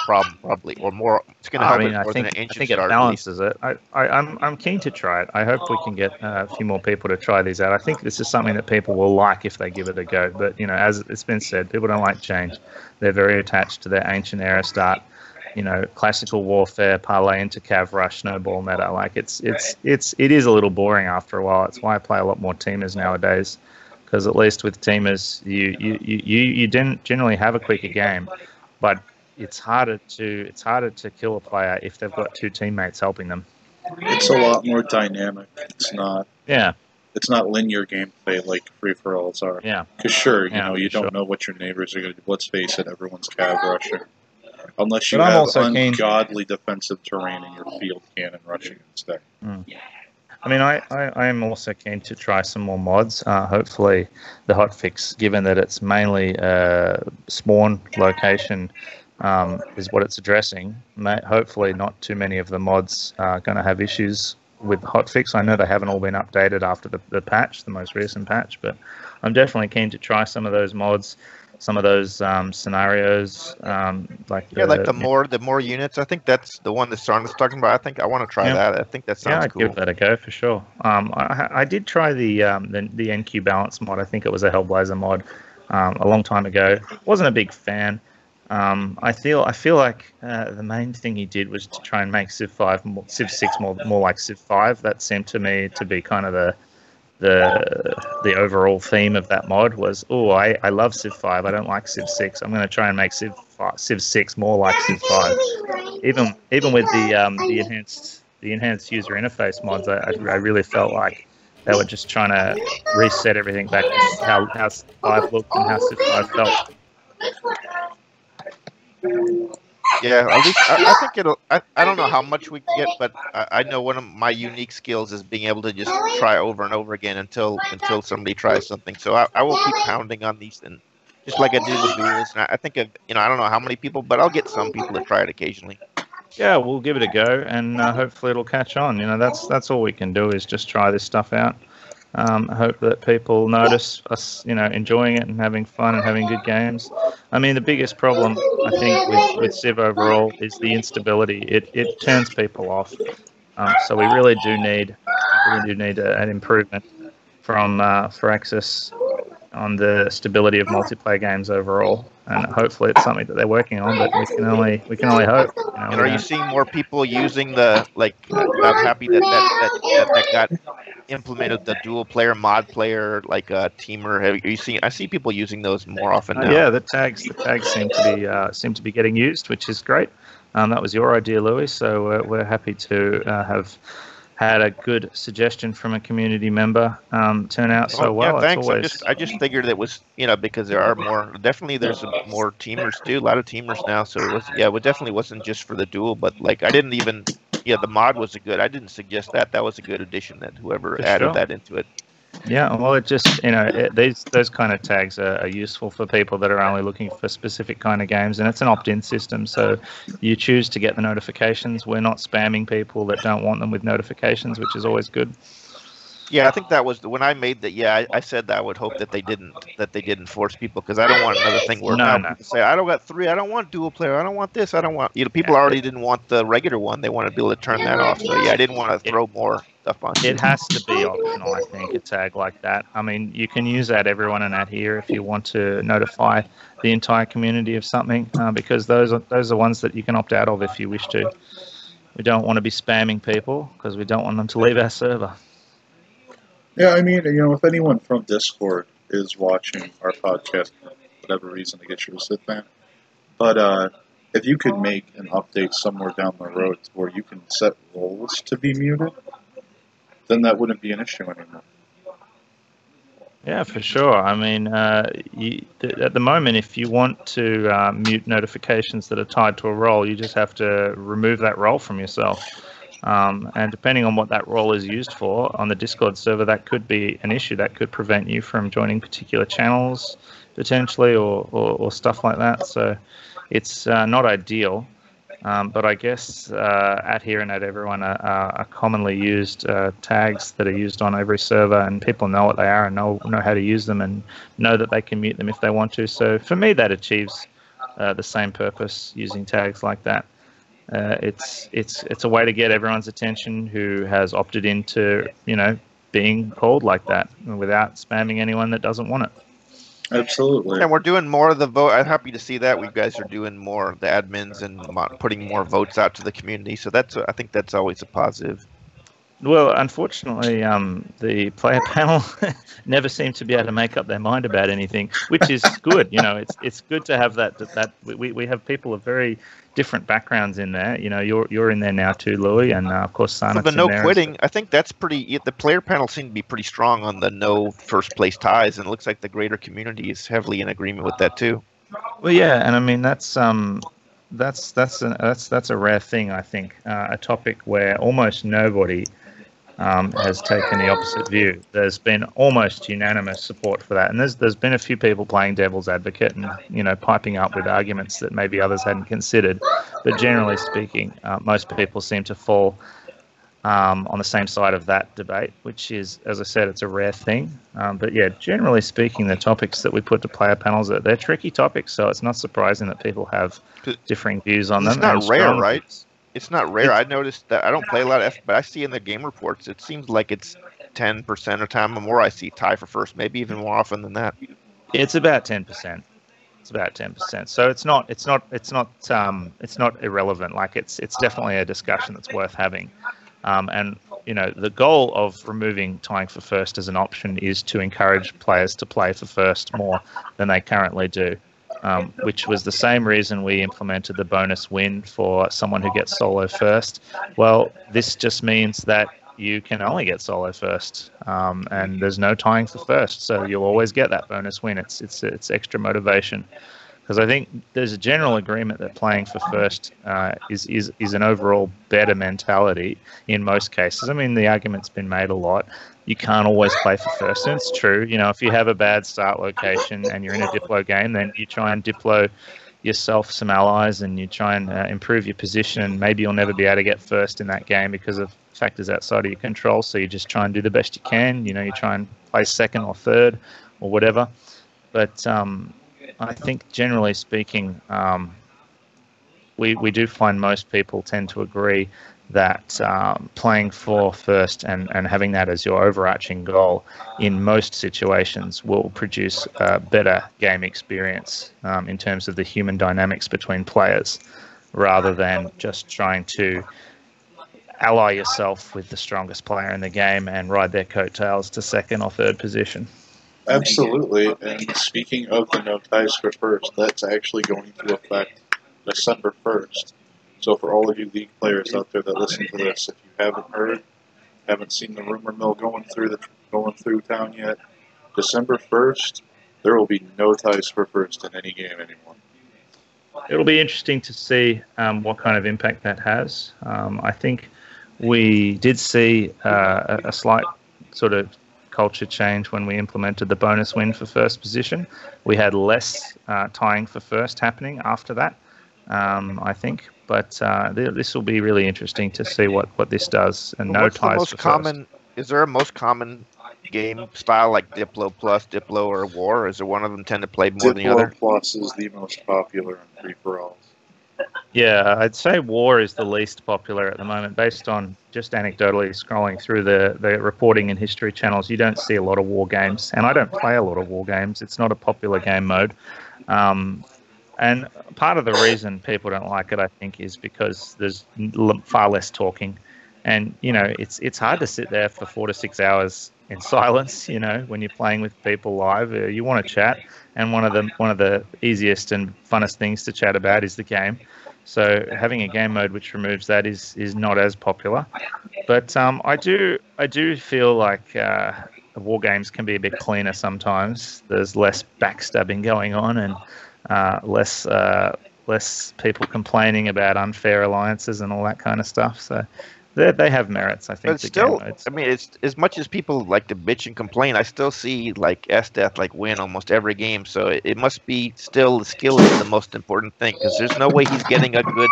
problem probably, or more it's going to help I mean, it more than an I engine think it start. balances it. I'm keen to try it. I hope we can get a few more people to try these out. I think this is something that people will like if they give it a go. But, as it's been said, people don't like change. They're very attached to their ancient era start, classical warfare, parlay into cav rush, snowball meta. Like it is a little boring after a while. It's why I play a lot more teamers nowadays, because at least with teamers, you generally have a quicker game, but it's harder to kill a player if they've got two teammates helping them. It's a lot more dynamic. It's not. Yeah. It's not linear gameplay like free-for-alls are. Yeah. Because you don't know what your neighbors are going to do. Let's face it, everyone's cav rushing. Unless you have ungodly defensive terrain in your field cannon rushing instead. I mean, I am also keen to try some more mods. Hopefully, the hotfix, given that it's mainly spawn location, is what it's addressing. Hopefully, not too many of the mods are going to have issues with the hotfix. I know they haven't all been updated after the patch, the most recent patch, but I'm definitely keen to try some of those mods. Some of those scenarios, like the more units. I think that's the one that Sarge was talking about. I think I want to try that. I think that sounds cool. I'd give that a go for sure. I did try the NQ balance mod. I think it was a Hellblazer mod a long time ago. Wasn't a big fan. I feel like the main thing he did was to try and make Civ 6 more like Civ 5. That seemed to me to be kind of the overall theme of that mod was, I love Civ 5, I don't like Civ 6. I'm going to try and make Civ 6 more like Civ 5. Even with the enhanced user interface mods, I really felt like they were just trying to reset everything back to how Civ 5 looked and how Civ 5 felt. Yeah, at least I think it'll. I don't know how much we get, but I know one of my unique skills is being able to just try over and over again until somebody tries something. So I will keep pounding on these, and just like I do with duels. And I think I don't know how many people, but I'll get some people to try it occasionally. Yeah, we'll give it a go, and hopefully it'll catch on. That's all we can do is just try this stuff out. Hope that people notice us, enjoying it and having fun and having good games. I mean, the biggest problem, I think, with Civ overall is the instability. It turns people off. So we really do need an improvement from Firaxis on the stability of multiplayer games overall. And hopefully it's something that they're working on, but we can only hope. And are you seeing more people using the I'm happy that got implemented the dual player mod player teamer. Have you seen? I see people using those more often now. Yeah, the tags seem to be getting used, which is great. That was your idea, Louis. So we're happy to have had a good suggestion from a community member turn out so well. Yeah, thanks. I just figured it was because there are there's more teamers too. A lot of teamers now. So it definitely wasn't just for the duel, but I didn't even. Yeah, the mod was I didn't suggest that. That was a good addition that whoever added that into it. Yeah, well, it just, those kind of tags are useful for people that are only looking for specific kind of games, and it's an opt-in system, so you choose to get the notifications. We're not spamming people that don't want them with notifications, which is always good. Yeah, I think that was when I made that. Yeah, I said that I would hope that they didn't force people, because I don't want another thing where people say I don't got 3, I don't want dual player, I don't want this, I don't want. People already didn't want the regular one; they wanted to be able to turn that off. So yeah, I didn't want to throw more stuff on. It has to be optional, I think, a tag like that. I mean, you can use everyone and here if you want to notify the entire community of something, because those are the ones that you can opt out of if you wish to. We don't want to be spamming people because we don't want them to leave our server. Yeah, I mean, if anyone from Discord is watching our podcast for whatever reason, I guess you're a Civ fan. But if you could make an update somewhere down the road where you can set roles to be muted, then that wouldn't be an issue anymore. Yeah, for sure. I mean, at the moment, if you want to mute notifications that are tied to a role, you just have to remove that role from yourself. And depending on what that role is used for on the Discord server, that could be an issue. That could prevent you from joining particular channels, potentially, or stuff like that. So it's not ideal. But I guess at here and at everyone are commonly used tags that are used on every server, and people know what they are and know how to use them and know that they can mute them if they want to. So for me, that achieves the same purpose using tags like that. It's a way to get everyone's attention who has opted into being called like that without spamming anyone that doesn't want it. Absolutely. And we're doing more of the vote. I'm happy to see that you guys are doing more of the admins and putting more votes out to the community. So I think that's always a positive. Well, unfortunately, the player panel never seem to be able to make up their mind about anything, which is good. It's good to have that we have people of very different backgrounds in there. You're in there now too, Louis, and of course Sanat's the no in there. Quitting, I think that's pretty. The player panel seemed to be pretty strong on the no first place ties, and it looks like the greater community is heavily in agreement with that too. Well, yeah, and I mean that's a rare thing. I think a topic where almost nobody has taken the opposite view. There's been almost unanimous support for that, and there's been a few people playing devil's advocate and piping up with arguments that maybe others hadn't considered. But generally speaking, most people seem to fall on the same side of that debate, which is, as I said, it's a rare thing. But yeah, generally speaking, the topics that we put to player panels they're tricky topics, so it's not surprising that people have differing views on them. It's not rare, right? It's not rare. I noticed that I don't play a lot of F, but I see in the game reports, it seems like it's 10% of the time or more I see tie for first, maybe even more often than that. It's about 10%. It's about 10%. So it's not irrelevant. Like it's definitely a discussion that's worth having. And the goal of removing tying for first as an option is to encourage players to play for first more than they currently do. Which was the same reason we implemented the bonus win for someone who gets solo first. Well, this just means that you can only get solo first, and there's no tying for first, so you'll always get that bonus win. It's extra motivation, because I think there's a general agreement that playing for first is an overall better mentality in most cases. I mean, the argument's been made a lot. You can't always play for first, and it's true. If you have a bad start location and you're in a Diplo game, then you try and Diplo yourself some allies and you try and improve your position, and maybe you'll never be able to get first in that game because of factors outside of your control, so you just try and do the best you can. You try and play second or third or whatever. But I think generally speaking, we do find most people tend to agree that playing for first and having that as your overarching goal in most situations will produce a better game experience in terms of the human dynamics between players, rather than just trying to ally yourself with the strongest player in the game and ride their coattails to second or third position. Absolutely. And speaking of the no ties for first, that's actually going to affect December 1st. So for all of you League players out there that listen to this, if you haven't heard, haven't seen the rumor mill going through town yet, December 1st, there will be no ties for first in any game anymore. It'll be interesting to see what kind of impact that has. I think we did see a slight sort of culture change when we implemented the bonus win for first position. We had less tying for first happening after that, I think. But this will be really interesting to see what this does. And no ties for first. Is there a most common game style like Diplo Plus, Diplo, or War? Or is there one of them tend to play more than the other? Diplo Plus is the most popular in free-for-alls. Yeah, I'd say War is the least popular at the moment, based on just anecdotally scrolling through the reporting and history channels. You don't see a lot of War games, and I don't play a lot of War games. It's not a popular game mode. And part of the reason people don't like it, I think, is because there's far less talking. And, it's hard to sit there for 4 to 6 hours in silence, when you're playing with people live. You want to chat, and one of the easiest and funnest things to chat about is the game. So having a game mode which removes that is not as popular. But I do feel like war games can be a bit cleaner sometimes. There's less backstabbing going on, and less people complaining about unfair alliances and all that kind of stuff. So they have merits, I think. But still, I mean, it's as much as people like to bitch and complain, I still see like SDeath win almost every game. So it must be still the skill is the most important thing, because there's no way he's getting a good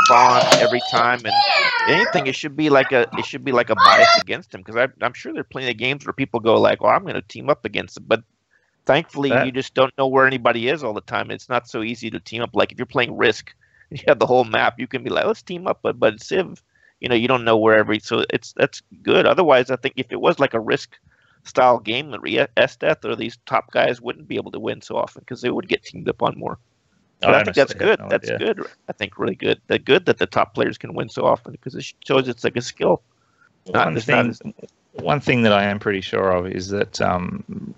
spawn every time. And anything, it should be like a bias against him, because I'm sure there are plenty of games where people go like, "Well, I'm going to team up against him," but thankfully, you just don't know where anybody is all the time. It's not so easy to team up. Like if you're playing Risk, you have the whole map. You can be like, let's team up, but Civ, you don't know where so that's good. Otherwise, I think if it was like a risk style game, the S-Death or these top guys wouldn't be able to win so often because they would get teamed up on more. But I think that's good. That's good. I think really good. That's good that the top players can win so often because it shows it's like a skill. One thing that I am pretty sure of is that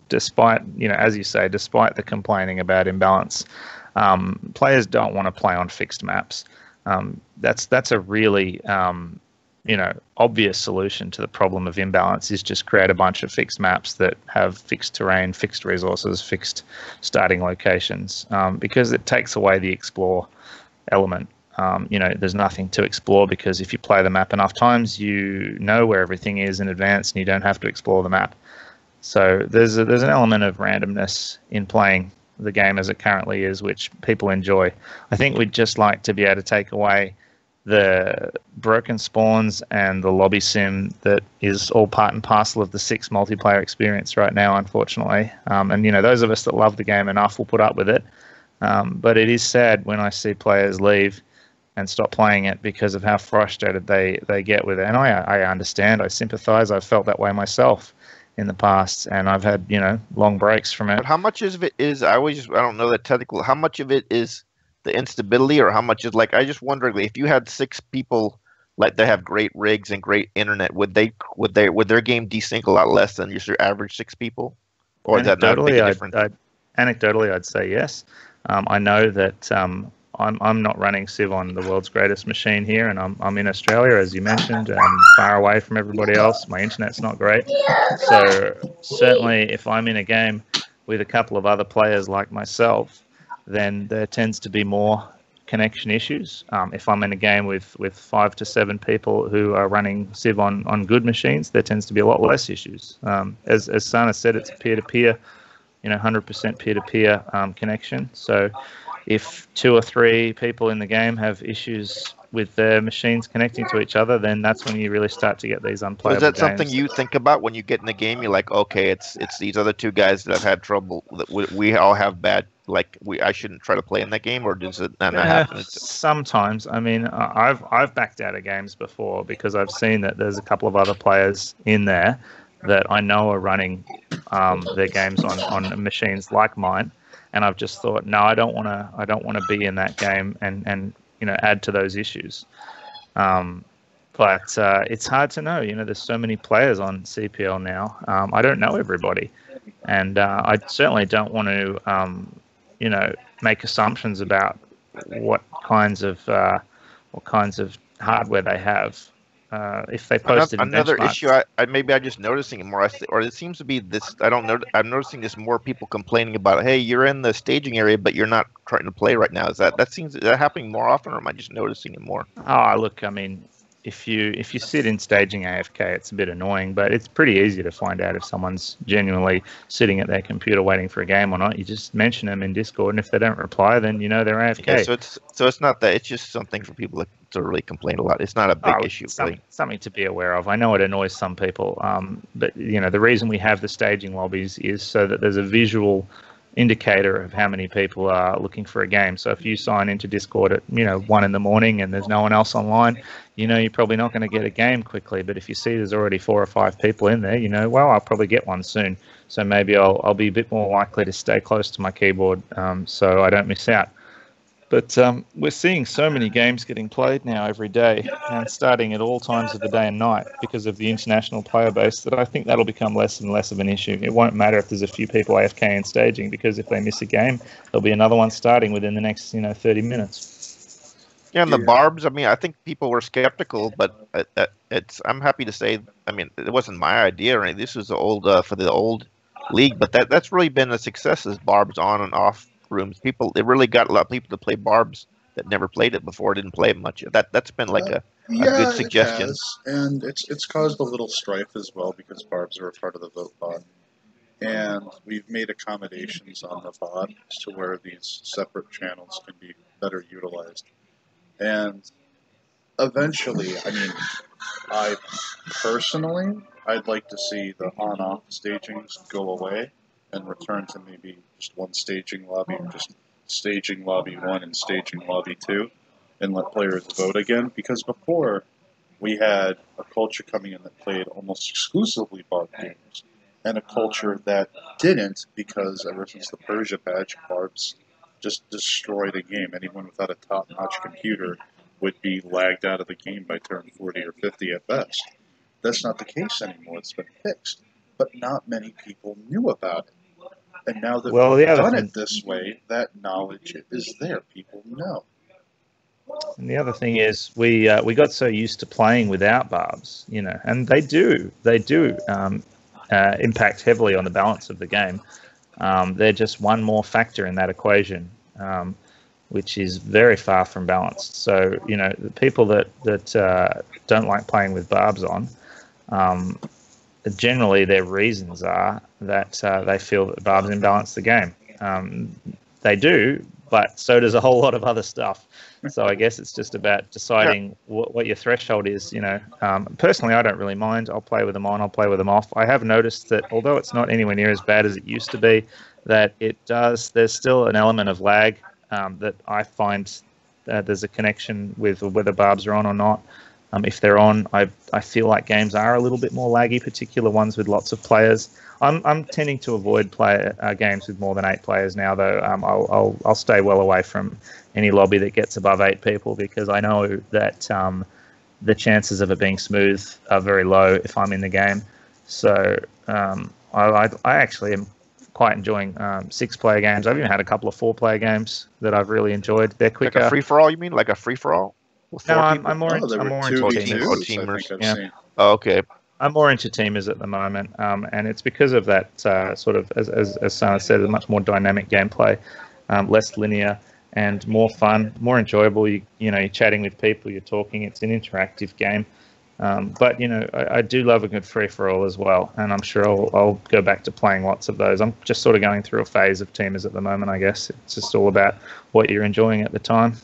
despite, as you say, despite the complaining about imbalance, players don't want to play on fixed maps. That's a really obvious solution to the problem of imbalance is just create a bunch of fixed maps that have fixed terrain, fixed resources, fixed starting locations, because it takes away the explore element. There's nothing to explore because if you play the map enough times, you know where everything is in advance and you don't have to explore the map. So there's an element of randomness in playing the game as it currently is, which people enjoy. I think we'd just like to be able to take away the broken spawns and the lobby sim that is all part and parcel of the 6 multiplayer experience right now, unfortunately. And those of us that love the game enough will put up with it. But it is sad when I see players leave and stop playing it because of how frustrated they get with it. And I understand, I sympathize, I've felt that way myself in the past, and I've had, long breaks from it. But how much of it is, I don't know that technical, how much of it is the instability, or how much is I just wonder if you had 6 people like they have great rigs and great internet, would their game desync a lot less than just your average 6 people? Or is that not a big difference? Anecdotally, I'd say yes. I know that I'm not running Civ on the world's greatest machine here, and I'm in Australia, as you mentioned, and far away from everybody else. My internet's not great. So certainly if I'm in a game with a couple of other players like myself, then there tends to be more connection issues. If I'm in a game with 5 to 7 people who are running Civ on good machines, there tends to be a lot less issues. As Sana said, it's peer-to-peer, 100% peer-to-peer connection. So if 2 or 3 people in the game have issues with their machines connecting to each other, then that's when you really start to get these unplayable games. Is that something you think about when you get in the game? You're like, okay, it's these other 2 guys that have had trouble. That we all have bad. I shouldn't try to play in that game, or does it not happen? Sometimes. I mean, I've backed out of games before because I've seen that there's a couple of other players in there that I know are running their games on machines like mine. And I've just thought, no, I don't want to be in that game and add to those issues. But it's hard to know. There's so many players on CPL now. I don't know everybody, and I certainly don't want to make assumptions about what kinds of hardware they have. If they posted another issue, maybe I'm just noticing it more, or it seems to be this. I don't know. I'm noticing this more people complaining about. Hey, you're in the staging area, but you're not trying to play right now. Is that happening more often, or am I just noticing it more? Oh, look, I mean, if you sit in staging AFK, it's a bit annoying, but it's pretty easy to find out if someone's genuinely sitting at their computer waiting for a game or not. You just mention them in Discord, and if they don't reply, then they're AFK. Yeah, so it's not that. It's just something for people to really complain a lot. It's not a big issue. Something to be aware of. I know it annoys some people, but the reason we have the staging lobbies is so that there's a visual indicator of how many people are looking for a game. So if you sign into Discord at 1 in the morning and there's no one else online, you're probably not going to get a game quickly. But if you see there's already 4 or 5 people in there, well, I'll probably get one soon. So maybe I'll be a bit more likely to stay close to my keyboard so I don't miss out. But we're seeing so many games getting played now every day, and starting at all times of the day and night because of the international player base, that I think that'll become less and less of an issue. It won't matter if there's a few people AFK and staging, because if they miss a game, there'll be another one starting within the next 30 minutes. Yeah, and the barbs, I mean, I think people were skeptical, but I'm happy to say, I mean, it wasn't my idea or anything. This was for the old league, but that's really been a success, is barbs on and off rooms. It really got a lot of people to play barbs that never played it before, didn't play it much. That's been like a good suggestion. It has, and it's caused a little strife as well, because barbs are a part of the vote bot, and we've made accommodations on the bot to where these separate channels can be better utilized. And eventually, I mean, I'd like to see the on-off stagings go away and return to maybe just one staging lobby, or just staging lobby 1 and staging lobby 2. and let players vote again, because before we had a culture coming in that played almost exclusively barb games, and a culture that didn't, because ever since the Persia patch, barbs just destroyed a game. Anyone without a top-notch computer would be lagged out of the game by turn 40 or 50 at best. That's not the case anymore. It's been fixed. But not many people knew about it. And now that we've done it this way, that knowledge is there. People know. And the other thing is, we got so used to playing without barbs, and they do impact heavily on the balance of the game. They're just one more factor in that equation, which is very far from balanced. So, the people that don't like playing with barbs on, generally their reasons are that they feel that barbs imbalance the game. They do, but so does a whole lot of other stuff. So I guess it's just about deciding what your threshold is. Personally, I don't really mind. I'll play with them on. I'll play with them off. I have noticed that although it's not anywhere near as bad as it used to be, that there's still an element of lag that I find there's a connection with whether barbs are on or not. If they're on, I feel like games are a little bit more laggy, particular ones with lots of players. I'm tending to avoid games with more than 8 players now, though. I'll stay well away from any lobby that gets above 8 people, because I know that the chances of it being smooth are very low if I'm in the game. So I actually am quite enjoying 6-player games. I've even had a couple of 4-player games that I've really enjoyed. They're quicker. Like a free-for-all, you mean? Like a free-for-all? No, I'm more into teamers. Yeah. Oh, okay. I'm more into teamers at the moment, and it's because of that sort of, as Sana said, a much more dynamic gameplay, less linear, and more fun, more enjoyable. You're chatting with people, you're talking. It's an interactive game, but I do love a good free-for-all as well, and I'm sure I'll go back to playing lots of those. I'm just sort of going through a phase of teamers at the moment, I guess. It's just all about what you're enjoying at the time.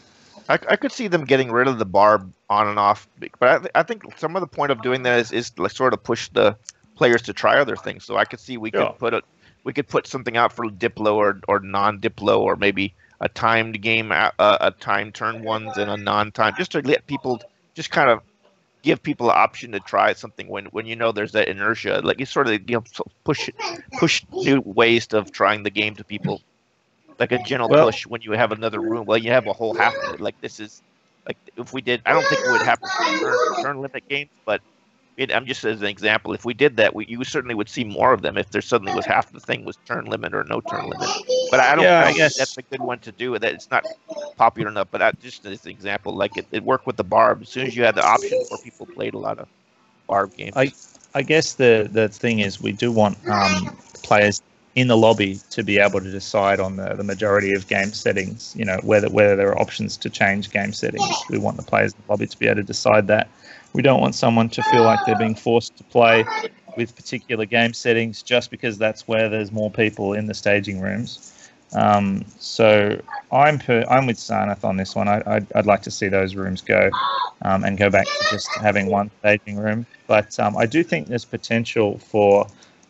I could see them getting rid of the barb on and off, but I think some of the point of doing that is to sort of push the players to try other things. So I could see we could put something out for Diplo or non-Diplo, or maybe a timed game, a timed turn ones and a non-timed, just to let people just kind of give people an option to try something when there's that inertia. Like you sort of push new ways of trying the game to people. Like a gentle push when you have another room. Well, you have a whole half of it. Like this is, like if we did, I don't think it would happen for turn limit games, but I'm just as an example. If we did that, you certainly would see more of them. If there suddenly was half the thing was turn limit or no turn limit. But I don't think that's a good one to do. That it's not popular enough. But just as an example, like it worked with the barb. As soon as you had the option, where people played a lot of barb games. I guess the thing is, we do want players in the lobby to be able to decide on the majority of game settings, whether there are options to change game settings. We want the players in the lobby to be able to decide that. We don't want someone to feel like they're being forced to play with particular game settings just because that's where there's more people in the staging rooms. So I'm with Sarnath on this one. I'd like to see those rooms go and go back to just having one staging room. But I do think there's potential for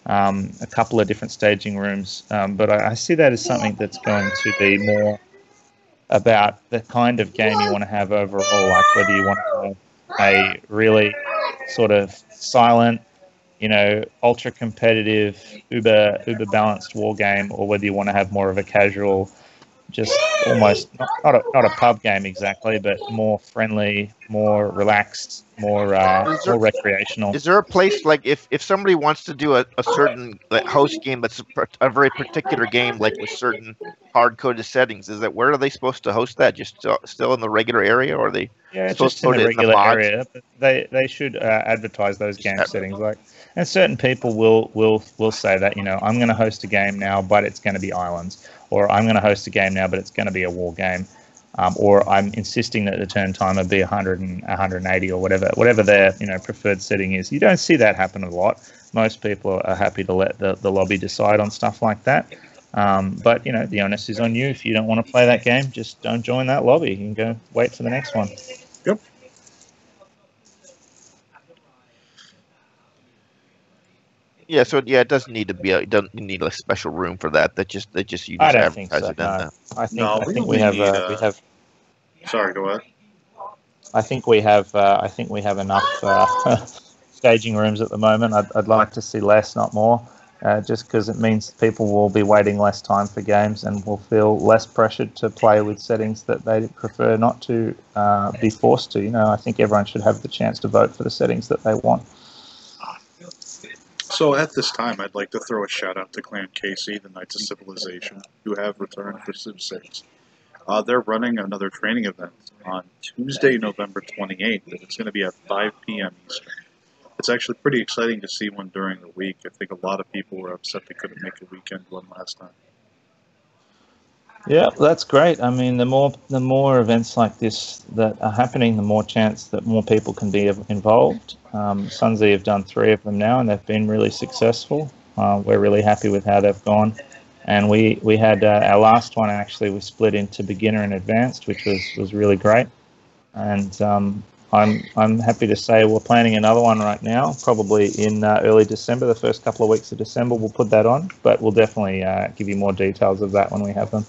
a couple of different staging rooms, but I see that as something that's going to be more about the kind of game you want to have overall, like whether you want to have a really sort of silent, ultra competitive, uber balanced war game, or whether you want to have more of a casual, just almost not a pub game exactly, but more friendly, more relaxed, more recreational. Is there a place, like if somebody wants to do a certain host game that's a very particular game, like with certain hard-coded settings, where are they supposed to host that? Just still in the regular area, or are they supposed to put it in the mods? Area? But they should advertise those game settings, and certain people will say that I'm going to host a game now, but it's going to be islands, or I'm going to host a game now, but it's going to be a war game. Or I'm insisting that the turn timer be 100 and 180 or whatever their preferred setting is. You don't see that happen a lot. Most people are happy to let the lobby decide on stuff like that. But the onus is on you. If you don't want to play that game, just don't join that lobby. You can go wait for the next one. Yep. Yeah, so it doesn't need to be it doesn't need a special room for that. You just I don't think so. it. No. I think we have. Sorry, go ahead. I think we have enough staging rooms at the moment. I'd like to see less, not more, just because it means people will be waiting less time for games and will feel less pressured to play with settings that they prefer not to be forced to. I think everyone should have the chance to vote for the settings that they want. So at this time, I'd like to throw a shout out to Clan KC, the Knights of Civilization, who have returned for Civ 6. They're running another training event on Tuesday, November 28th, and it's going to be at 5 p.m. Eastern. It's actually pretty exciting to see one during the week. I think a lot of people were upset they couldn't make a weekend one last time. Yeah, that's great. I mean, the more events like this that are happening, the more chance that more people can be involved. Sunzi have done 3 of them now, and they've been really successful. We're really happy with how they've gone. And we had our last one, actually, we split into beginner and advanced, which was really great. And I'm happy to say we're planning another one right now, probably in early December, the first couple of weeks of December. We'll put that on, but we'll definitely give you more details of that when we have them.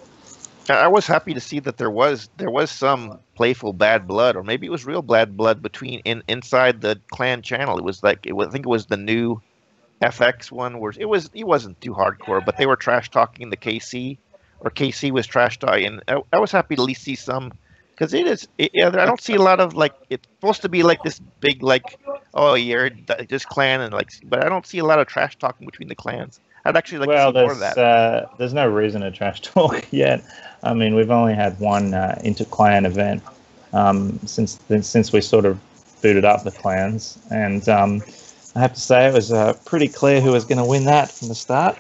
I was happy to see that there was some playful bad blood, or maybe it was real bad blood inside the clan channel. It was like I think it was the new FX one where it wasn't too hardcore, but they were trash talking the KC, or KC was trash talking. And I was happy to at least see some, because I don't see a lot of, like, it's supposed to be like this big, like, oh, you're this clan, and like, but I don't see a lot of trash talking between the clans. I'd actually like to see more of that. There's no reason to trash talk yet. I mean, we've only had one inter-clan event since we sort of booted up the clans, and I have to say it was pretty clear who was going to win that from the start.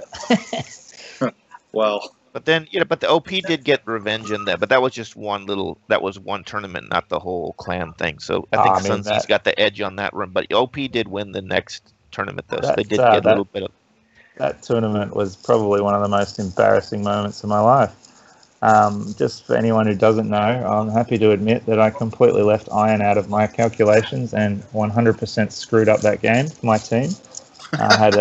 Well, but then but the OP did get revenge in that, but that was just one tournament, not the whole clan thing. So I think Sunzi's got the edge on that run, but OP did win the next tournament though, so they did get a little bit of. That tournament was probably one of the most embarrassing moments of my life. Just for anyone who doesn't know, I'm happy to admit that I completely left iron out of my calculations and 100% screwed up that game for my team. I had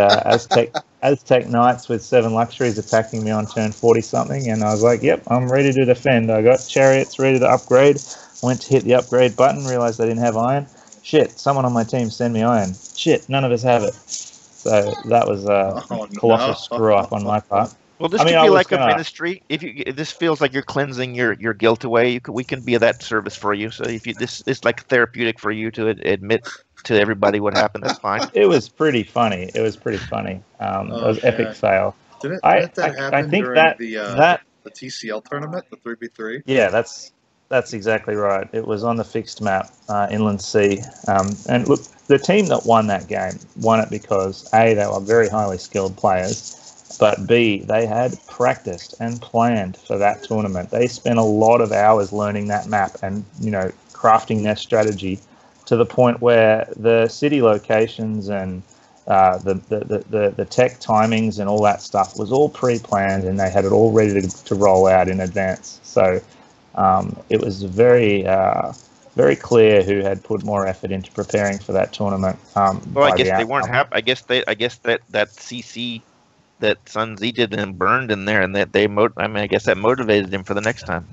Aztec Knights with 7 luxuries attacking me on turn 40-something, and I was like, yep, I'm ready to defend. I got chariots ready to upgrade. Went to hit the upgrade button, realized I didn't have iron. Shit, someone on my team send me iron. Shit, none of us have it. So that was a colossal screw-up on my part. Well, this could be like a ministry. If this feels like you're cleansing your guilt away, we can be of that service for you. So if this is like therapeutic for you to admit to everybody what happened, that's fine. It was pretty funny. It was epic fail. Didn't that happen I think during that the TCL tournament, the 3v3? Yeah, that's exactly right. It was on the fixed map, Inland Sea. And look, the team that won that game won it because A, they were very highly skilled players, but B, they had practiced and planned for that tournament. They spent a lot of hours learning that map and, crafting their strategy to the point where the city locations and the tech timings and all that stuff was all pre-planned, and they had it all ready to roll out in advance. So it was very clear who had put more effort into preparing for that tournament. Well, I guess they weren't happy. I guess that CC that Sunzi did and burned in there, and that I guess that motivated him for the next time.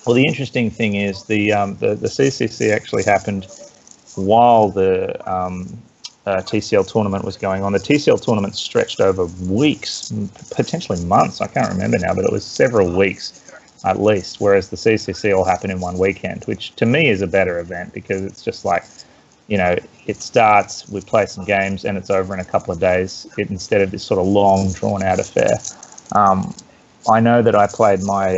Well, the interesting thing is the CCC actually happened while the TCL tournament was going on. The TCL tournament stretched over weeks, potentially months. I can't remember now, but it was several weeks at least, whereas the CCC all happened in one weekend, which to me is a better event because it's just like, it starts, we play some games, and it's over in a couple of days instead of this sort of long, drawn-out affair. I know that I played my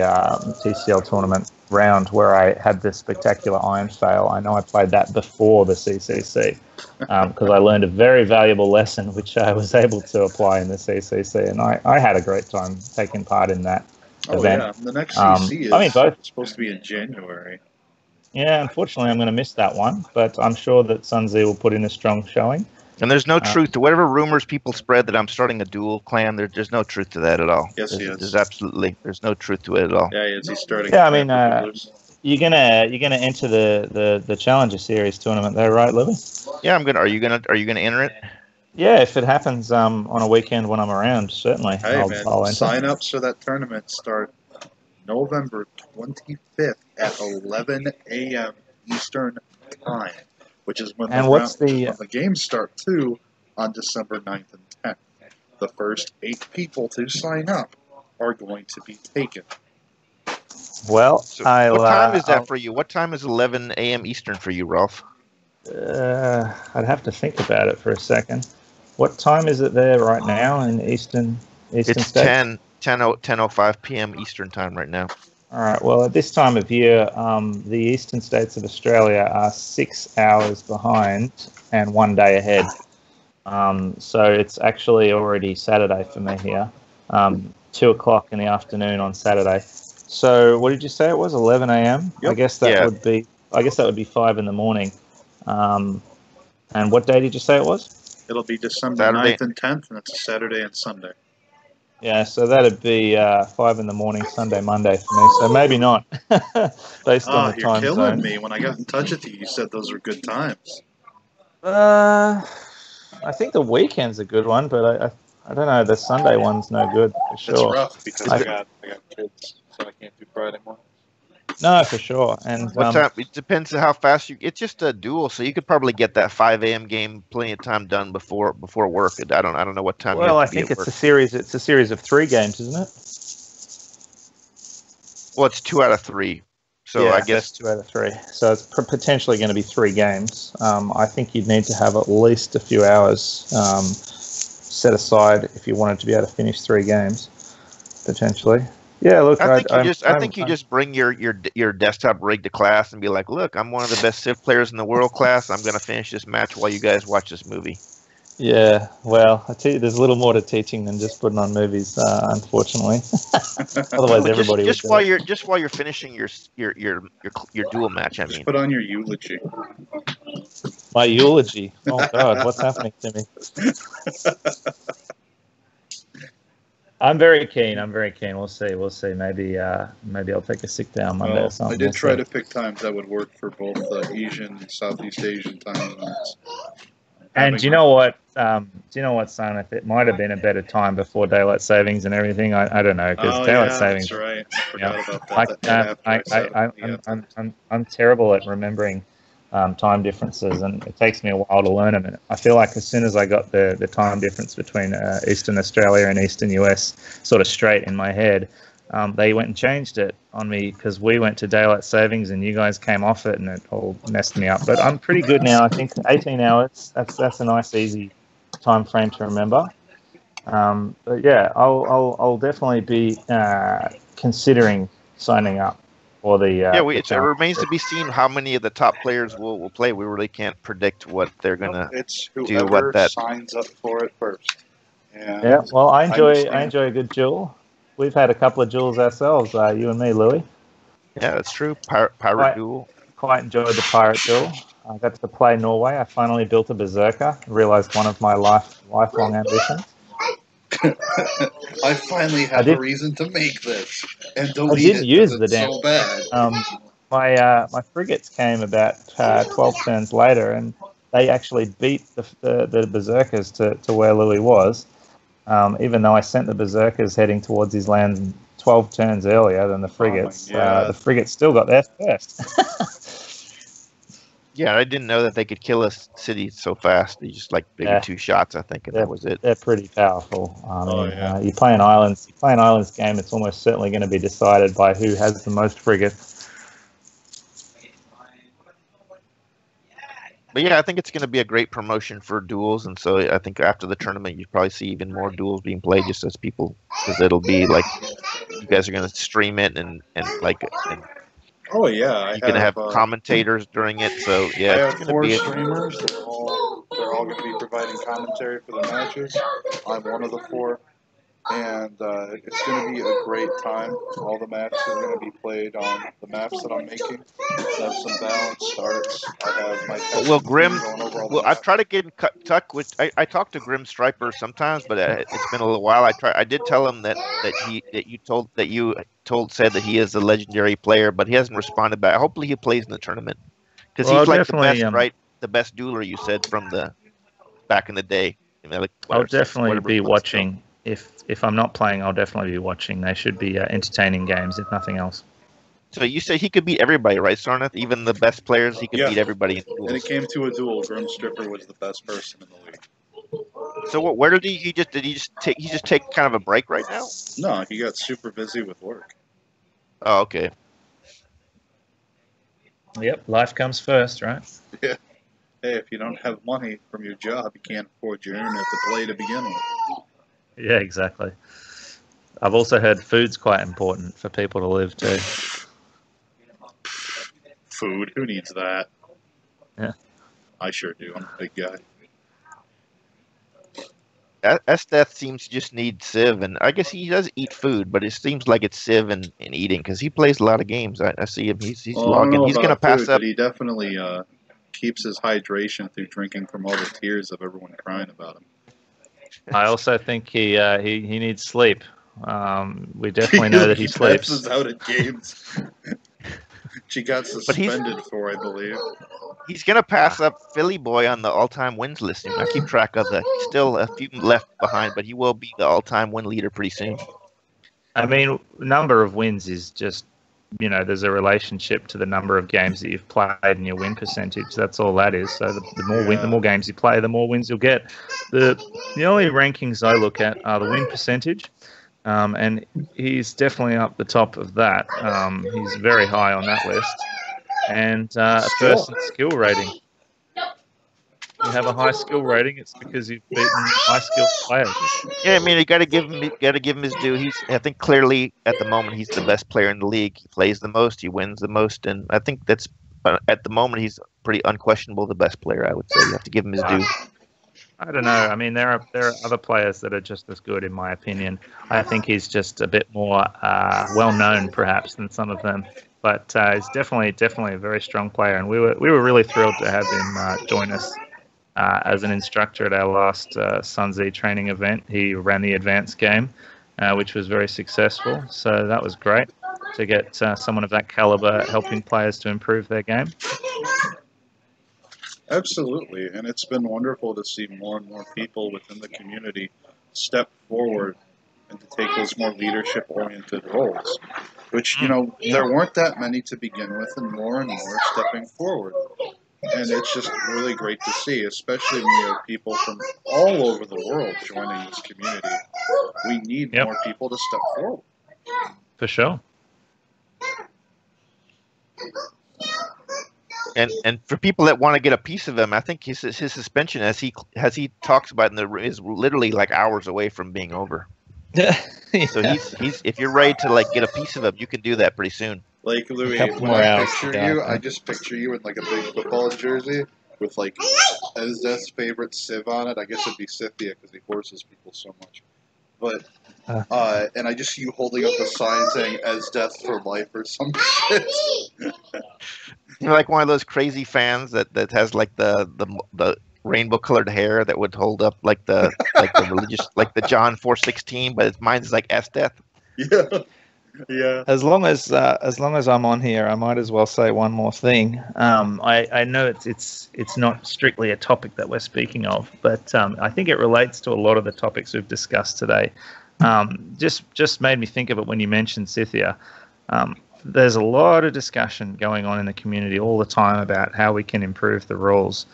TCL tournament round where I had this spectacular iron fail. I know I played that before the CCC because I learned a very valuable lesson, which I was able to apply in the CCC, and I had a great time taking part in that event. Yeah, the next CC is supposed to be in January. Yeah, unfortunately, I'm going to miss that one, but I'm sure that Sunzi will put in a strong showing. And the's no truth to whatever rumors people spread that I'm starting a dual clan. There's no truth to that at all. Yes, he is. There's no truth to it at all. Yeah, he is. He's starting. Yeah, I mean, you're gonna enter the Challenger Series tournament, though, right, Libby? Yeah, I'm gonna. Are you gonna enter it? Yeah, if it happens on a weekend when I'm around, certainly. Hey, I'll enter. Sign-ups for that tournament start November 25th at 11 a.m. Eastern time, which is when And when the games start too on December 9th and 10th. The first 8 people to sign up are going to be taken. Well, so what time is that for you? What time is 11 a.m. Eastern for you, Ralph? I'd have to think about it for a second. What time is it there right now in Eastern It's States? 10:05 p.m. Eastern time right now. All right. Well, at this time of year, the eastern states of Australia are 6 hours behind and 1 day ahead. So it's actually already Saturday for me here, 2 o'clock in the afternoon on Saturday. So what did you say it was? 11 a.m. Yep. I guess that would be 5 in the morning. And what day did you say it was? It'll be December 9th and 10th, and it's a Saturday and Sunday. Yeah, so that'd be 5 in the morning, Sunday, Monday for me. So maybe not, based on the time zone. You're killing me. When I got in touch with you, you said those were good times. I think the weekend's a good one, but I don't know. The Sunday one's no good for sure. It's rough because I got kids, so I can't do Friday mornings. No, for sure. And what time? It depends on how fast you. It's just a duel, so you could probably get that 5 a.m. game plenty of time done before work. I don't know what time. Well, I think it's a series. It's a series of 3 games, isn't it? Well, it's 2 out of 3. So yeah, I guess 2 out of 3. So it's potentially going to be 3 games. I think you'd need to have at least a few hours set aside if you wanted to be able to finish 3 games, potentially. Yeah, look, I think you just bring your desktop rig to class and be like, look, I'm one of the best Civ players in the world, class. I'm going to finish this match while you guys watch this movie. Yeah, well, I tell you, there's a little more to teaching than just putting on movies, unfortunately. Otherwise, everybody just while you're finishing your duel match. I mean, put on your eulogy. My eulogy. Oh God, what's happening to me? I'm very keen. We'll see. Maybe I'll take a sick day on Monday or something. I did try to pick times that would work for both Asian and Southeast Asian time zones. And do you know what? Son? It might have been a better time before daylight savings and everything. I don't know, because daylight savings. That's right. I forgot about that. I'm terrible at remembering time differences, and it takes me a while to learn them. And I feel like as soon as I got the time difference between Eastern Australia and Eastern US sort of straight in my head, they went and changed it on me, because we went to daylight savings and you guys came off it, and it all messed me up. But I'm pretty good now. I think 18 hours. That's a nice, easy time frame to remember. But yeah, I'll definitely be considering signing up for the. It remains to be seen how many of the top players will play. We really can't predict what they're gonna do. What that signs up for it first. Yeah. Well, I enjoy a good duel. We've had a couple of duels ourselves, you and me, Louis. Yeah, that's true. Pirate duel. Quite enjoyed the pirate duel. I got to play Norway. I finally built a berserker. Realised one of my lifelong ambitions. I finally had a reason to make this and delete I didn't use the damn. So bad. My frigates came about 12 turns later, and they actually beat the berserkers to where Louis was. Even though I sent the berserkers heading towards his land 12 turns earlier than the frigates, the frigates still got there first. Yeah, I didn't know that they could kill a city so fast. They just maybe 2 shots, I think, and that was it. They're pretty powerful. You play an islands game, it's almost certainly going to be decided by who has the most frigates. But yeah, I think it's going to be a great promotion for duels, and so I think after the tournament, you probably see even more duels being played, just as people, because it'll be like you guys are going to stream it and oh yeah, you're going to have commentators during it. So yeah, I it's have going to be 4 streamers. They're all going to be providing commentary for the matches. I'm one of the 4. And it's going to be a great time. All the matches are going to be played on the maps that I'm making. I have some balanced starts. I have my Grim. Well, I've tried to get in touch with. I talked to Grim Striper sometimes, but it's been a little while. I did tell him that you said that he is a legendary player, but he hasn't responded back. Hopefully, he plays in the tournament, because he's like the best, right? The best dueler, you said, from the back in the day. I'll definitely be watching. If I'm not playing, I'll definitely be watching. They should be entertaining games, if nothing else. So you say he could beat everybody, right, Sarnath? Even the best players, he could Yeah. beat everybody. And it came to a duel. Grim Stripper was the best person in the league. So where did he just take kind of a break right now? No, he got super busy with work. Oh, okay. Yep, life comes first, right? Yeah. Hey, if you don't have money from your job, you can't afford your internet to play to begin with. Yeah, exactly. I've also heard food's quite important for people to live too. Food? Who needs that? Yeah. I sure do. I'm a big guy. Death seems to just need Civ, and I guess he does eat food, but it seems like it's Civ and eating because he plays a lot of games. I see him. He's logging. He's going to pass food, up. But he definitely keeps his hydration through drinking from all the tears of everyone crying about him. I also think he needs sleep. We definitely know that he sleeps. Passes out at games. She got suspended for, I believe. He's going to pass up Philly Boy on the all-time wins list. I keep track of that. He's still a few left behind, but he will be the all-time win leader pretty soon. I mean, number of wins is just, there's a relationship to the number of games that you've played and your win percentage. That's all that is. So the more games you play, the more wins you'll get. The only rankings I look at are the win percentage, and he's definitely up the top of that. He's very high on that list. And a person's skill rating. You have a high skill rating, it's because you've beaten high skill players. Yeah, I mean, you got to give him his due. I think clearly at the moment he's the best player in the league. He plays the most, he wins the most, and I think that's at the moment he's pretty unquestionable the best player. I would say you have to give him his due. I don't know. I mean, there are other players that are just as good, in my opinion. I think he's just a bit more well known, perhaps, than some of them. But he's definitely a very strong player, and we were really thrilled to have him join us as an instructor at our last Sunzi training event. He ran the advanced game, which was very successful. So that was great to get someone of that caliber helping players to improve their game. Absolutely, and it's been wonderful to see more and more people within the community step forward and to take those more leadership-oriented roles, which, there weren't that many to begin with, and more stepping forward. And it's just really great to see, especially when you have people from all over the world joining this community. We need more people to step forward. For sure. And for people that want to get a piece of him, I think his suspension, as he talks about is literally like hours away from being over. Yeah. So he's if you're ready to get a piece of him, you can do that pretty soon. Like Louis, when I picture you, I just picture you in a big football jersey with Esdeath's favorite Civ on it. I guess it'd be Scythia because he forces people so much. But and I just see you holding up a sign saying "Esdeath for life" or some shit. You're like one of those crazy fans that has the rainbow colored hair that would hold up the religious the John 4:16, but mine's like Esdeath. Yeah. Yeah. As long as I'm on here, I might as well say one more thing. I know it's not strictly a topic that we're speaking of, but I think it relates to a lot of the topics we've discussed today. Just made me think of it when you mentioned Scythia. There's a lot of discussion going on in the community all the time about how we can improve the rules.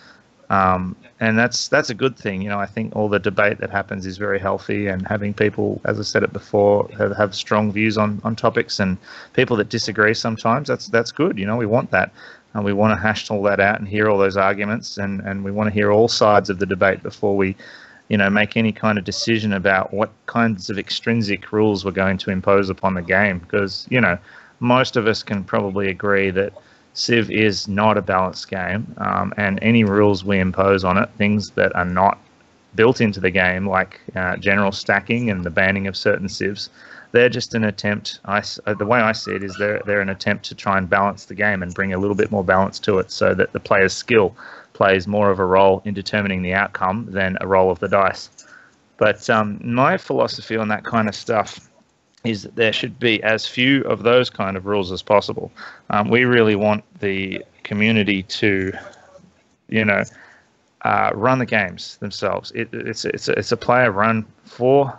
And that's a good thing. I think all the debate that happens is very healthy, and having people, as I said it before, have strong views on topics, and people that disagree sometimes, that's good. We want that. And we want to hash all that out and hear all those arguments, and we want to hear all sides of the debate before we, make any kind of decision about what kinds of extrinsic rules we're going to impose upon the game. Because, most of us can probably agree that Civ is not a balanced game, and any rules we impose on it, things that are not built into the game, like general stacking and the banning of certain Civs, they're just an attempt. The way I see it is they're an attempt to try and balance the game and bring a little bit more balance to it, so that the player's skill plays more of a role in determining the outcome than a roll of the dice. But my philosophy on that kind of stuff is that there should be as few of those kind of rules as possible. We really want the community to, run the games themselves. It's a player run for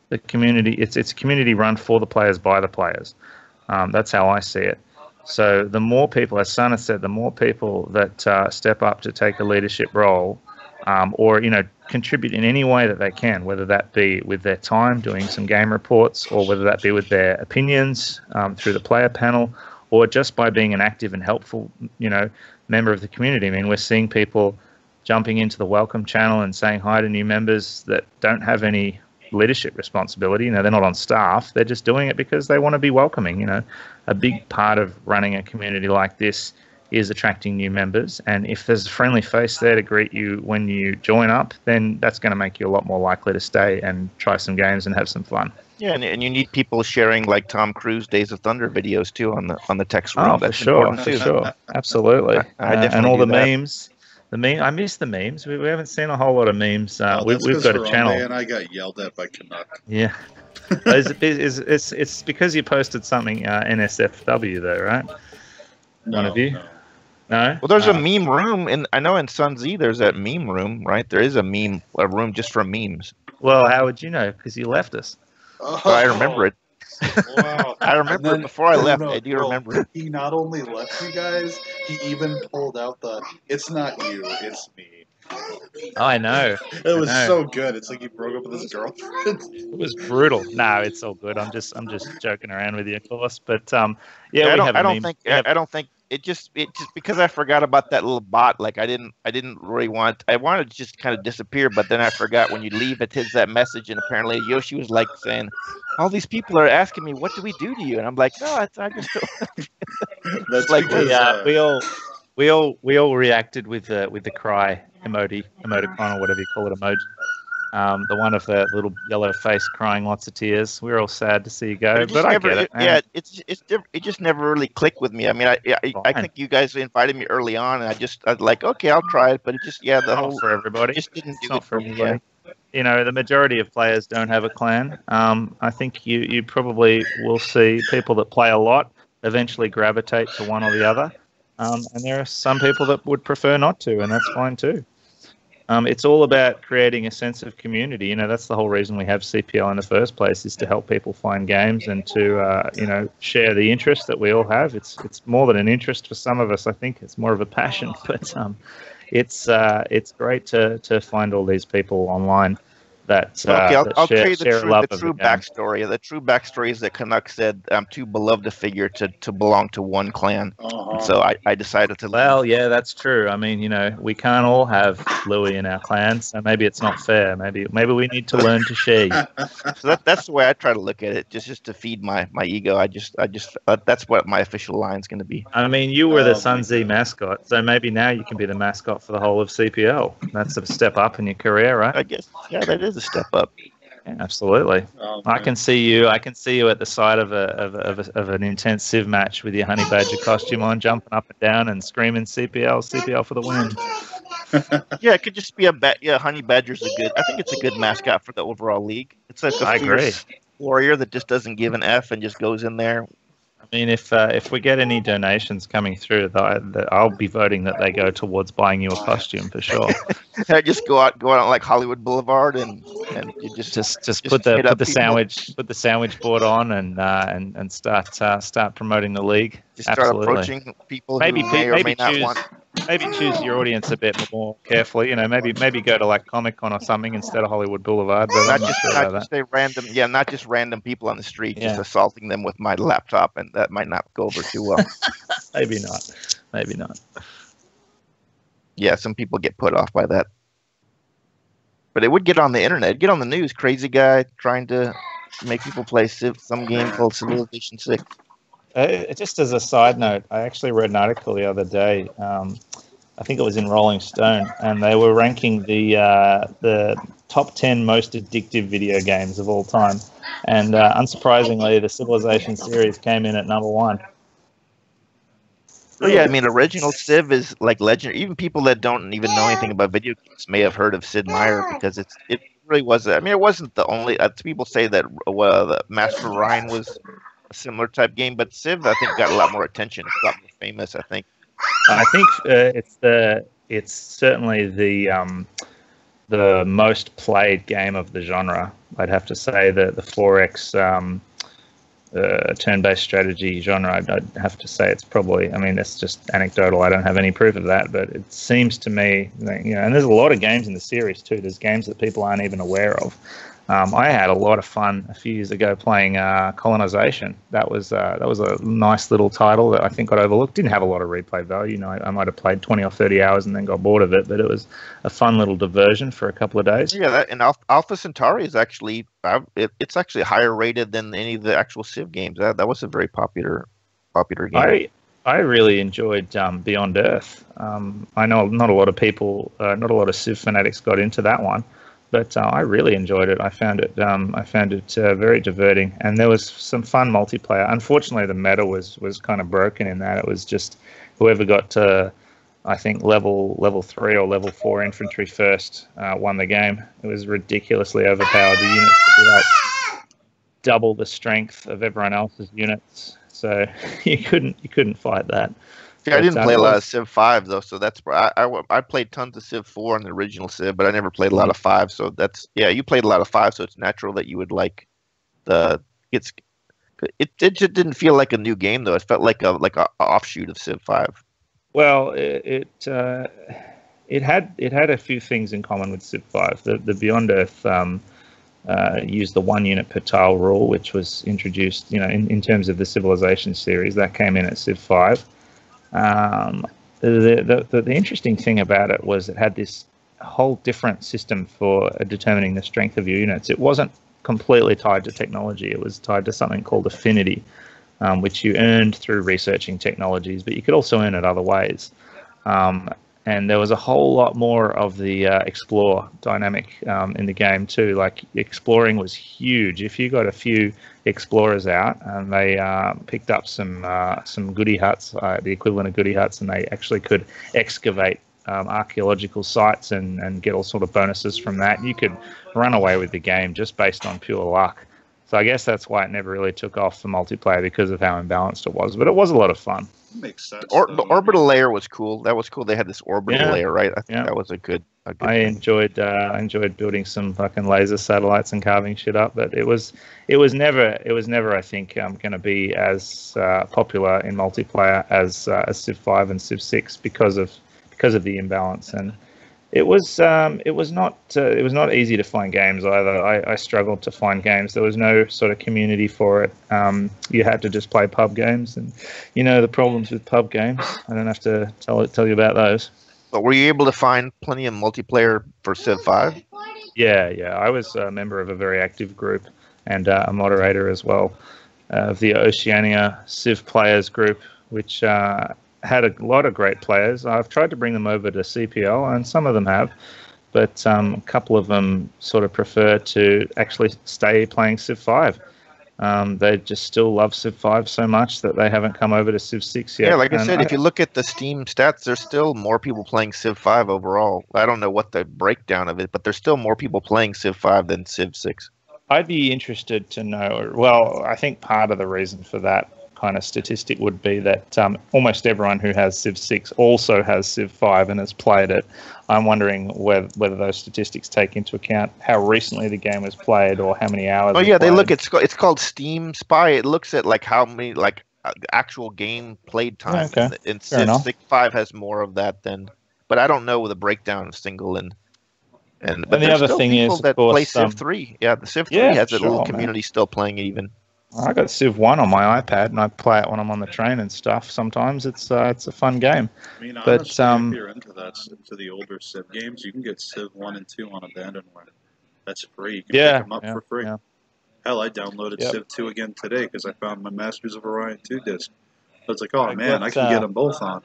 the community. It's a community run for the players by the players. That's how I see it. So the more people, as Sana said, the more people that step up to take a leadership role, or contribute in any way that they can, whether that be with their time doing some game reports, or whether that be with their opinions through the player panel, or just by being an active and helpful, member of the community. I mean, we're seeing people jumping into the welcome channel and saying hi to new members that don't have any leadership responsibility. They're not on staff. They're just doing it because they want to be welcoming. A big part of running a community like this is attracting new members. And if there's a friendly face there to greet you when you join up, then that's going to make you a lot more likely to stay and try some games and have some fun. Yeah, and you need people sharing like Tom Cruise Days of Thunder videos too on the text room. Oh, for sure, absolutely. And all the memes. I miss the memes. We haven't seen a whole lot of memes. We've got a channel. And I got yelled at by Canuck. Yeah. It's because you posted something NSFW though, right? One of you? No? Well, there's a meme room, and I know in Sun Z there's that meme room, right? There is a room just for memes. Well, how would you know? Because you left us. But I remember it. Wow. I remember it before I left. I do remember it. He not only left you guys, he even pulled out "It's not you, it's me." Oh, I know. It was so good. It's like he broke up with his girlfriend. It was brutal. No, it's all good. I'm just joking around with you, of course. But I don't think it just because I forgot about that little bot. Like I didn't really want. I wanted to just kind of disappear, but then I forgot when you leave, it hits that message, and apparently Yoshi was like saying, "All these people are asking me, what do we do to you?" And I'm like, "No, I just." That's like because, we all reacted with the cry emoticon or whatever you call it, emoji. The one of the little yellow face crying lots of tears. We were all sad to see you go, but I get it. Yeah, it just never really clicked with me. I mean, I think you guys invited me early on, and I was like, okay, I'll try it, but it just the whole for everybody just didn't do it for everybody. The majority of players don't have a clan. I think you probably will see people that play a lot eventually gravitate to one or the other, and there are some people that would prefer not to, and that's fine too. It's all about creating a sense of community. That's the whole reason we have CPL in the first place, is to help people find games and to, share the interest that we all have. It's more than an interest for some of us. I think it's more of a passion, but it's great to find all these people online that I'll tell you the true backstory. The true backstory is that Canuck said, I'm too beloved a figure to belong to one clan. So I decided to leave. Well, yeah, that's true. I mean, we can't all have Louis in our clan, so maybe it's not fair. Maybe we need to learn to share you. So that's the way I try to look at it, just to feed my ego. I just that's what my official line's going to be. I mean, you were the Sun Z mascot, so maybe now you can be the mascot for the whole of CPL. That's a step up in your career, right? I guess, yeah, that is a step up. Yeah, absolutely. I can see you at the side of an intense Civ match with your honey badger costume on, jumping up and down and screaming CPL for the win. Yeah, it could just be honey badger's I think it's a good mascot for the overall league. It's like I agree. Warrior that just doesn't give an F and just goes in there. I mean, if we get any donations coming through, I'll be voting that they go towards buying you a costume for sure. I just go out on like Hollywood Boulevard and you just put the sandwich board on and start promoting the league. Just start approaching people who may or may not want. Maybe choose your audience a bit more carefully. Maybe go to like Comic-Con or something instead of Hollywood Boulevard. But not just random people on the street, just assaulting them with my laptop, and that might not go over too well. Maybe not. Yeah, some people get put off by that. But it would get on the internet, get on the news. Crazy guy trying to make people play some game called Civilization 6. Just as a side note, I actually read an article the other day. I think it was in Rolling Stone, and they were ranking the top 10 most addictive video games of all time. And unsurprisingly, the Civilization series came in at number 1. Well, yeah, I mean, original Civ is like legendary. Even people that don't even know anything about video games may have heard of Sid Meier because it really was. I mean, it wasn't the only. People say that the Master Ryan was a similar type game, but Civ I think got a lot more attention. It's a lot more famous, I think. I think it's certainly the most played game of the genre. I'd have to say that the 4X turn-based strategy genre, I'd have to say it's probably, I mean, that's just anecdotal. I don't have any proof of that, but it seems to me that, you know, and there's a lot of games in the series too. There's games that people aren't even aware of. I had a lot of fun a few years ago playing Colonization. That was a nice little title that I think got overlooked. Didn't have a lot of replay value. You know, I might have played 20 or 30 hours and then got bored of it, but it was a fun little diversion for a couple of days. Yeah, and Alpha Centauri is actually it's actually higher rated than any of the actual Civ games. That was a very popular game. I really enjoyed Beyond Earth. I know not a lot of people, not a lot of Civ fanatics got into that one. But I really enjoyed it. I found it very diverting, and there was some fun multiplayer. Unfortunately, the meta was kind of broken in that it was just whoever got to, I think, level 3 or level 4 infantry first won the game. It was ridiculously overpowered. The units could be like double the strength of everyone else's units, so you couldn't fight that. See, I didn't play a lot of Civ 5 though, so that's I played tons of Civ 4 and the original Civ, but I never played a lot of 5. So that's you played a lot of 5, so it's natural that you would like it just didn't feel like a new game though. It felt like a offshoot of Civ 5. Well, it had a few things in common with Civ 5. The Beyond Earth used the 1 unit per tile rule, which was introduced, you know, in terms of the Civilization series. That came in at Civ 5. The interesting thing about it was it had this whole different system for determining the strength of your units. It wasn't completely tied to technology. It was tied to something called affinity, which you earned through researching technologies, but you could also earn it other ways. And there was a whole lot more of the explore dynamic in the game too. Like, exploring was huge. If you got a few explorers out and they picked up some goodie huts, the equivalent of goodie huts, and they actually could excavate archaeological sites and get all sort of bonuses from that, you could run away with the game just based on pure luck. So I guess that's why it never really took off for multiplayer, because of how imbalanced it was. But it was a lot of fun. Makes sense. The orbital layer was cool. That was cool. They had this orbital layer, right? I think that was a good I enjoyed building some fucking laser satellites and carving shit up. But it was never I think going to be as popular in multiplayer as Civ 5 and Civ 6 because of the imbalance. And it was not easy to find games either. I struggled to find games. There was no sort of community for it. You had to just play pub games, and you know the problems with pub games. I don't have to tell you about those. But were you able to find plenty of multiplayer for Civ 5? Yeah. I was a member of a very active group and a moderator as well of the Oceania Civ Players group, which had a lot of great players. I've tried to bring them over to CPL, and some of them have, but a couple of them sort of prefer to actually stay playing Civ 5. They just still love Civ 5 so much that they haven't come over to Civ 6 yet. Yeah, like I said, if you look at the Steam stats, there's still more people playing Civ 5 overall. I don't know what the breakdown of it, but there's still more people playing Civ 5 than Civ 6. I'd be interested to know, well, I think part of the reason for that kind of statistic would be that almost everyone who has Civ 6 also has Civ 5 and has played it. I'm wondering whether those statistics take into account how recently the game was played or how many hours. Oh yeah, they look. It's called Steam Spy. It looks at like how many actual game played time. Okay. And Civ 5 has more of that than. But I don't know the breakdown of single and. But the other thing is, that of course, play Civ 3. Yeah, the Civ 3 has a little community still playing it even. I got Civ 1 on my iPad, and I play it when I'm on the train and stuff. Sometimes it's a fun game. I mean, honestly, if you're into the older Civ games, you can get Civ 1 and 2 on Abandonware. That's free. You can pick them up for free. Yeah. Hell, I downloaded Civ 2 again today because I found my Masters of Orion 2 disc. I was like, I can get them both on.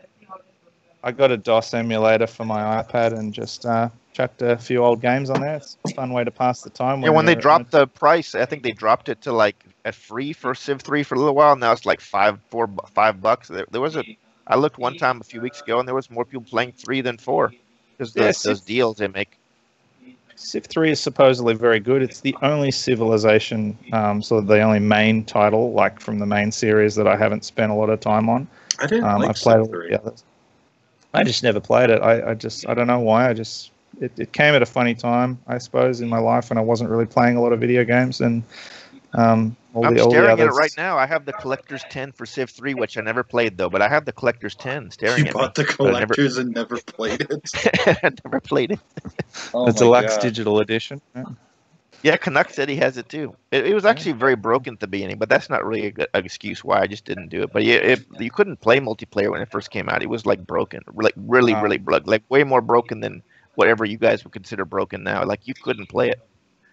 I got a DOS emulator for my iPad and just chucked a few old games on there. It's a fun way to pass the time. When they dropped the price, I think they dropped it to like at free for Civ 3 for a little while. Now it's like $5. There was I looked one time a few weeks ago, and there was more people playing 3 than 4 because those deals they make. Civ 3 is supposedly very good. It's the only Civilization, sort of the only main title, like from the main series, that I haven't spent a lot of time on. I didn't like I've played Civ 3. All the others. I just never played it. I don't know why. It came at a funny time, I suppose, in my life when I wasn't really playing a lot of video games, and I'm staring at it right now. I have the Collector's 10 for Civ 3, which I never played, though. But I have the Collector's 10 staring at me. You bought the Collector's and never played it? I never played it. Oh, it's a Deluxe Digital Edition. Yeah, Canuck said he has it, too. It was actually very broken at the beginning, but that's not really an excuse why I just didn't do it. But yeah, you couldn't play multiplayer when it first came out. It was, like, broken. Like, really, really broken. Like, way more broken than whatever you guys would consider broken now. Like, you couldn't play it.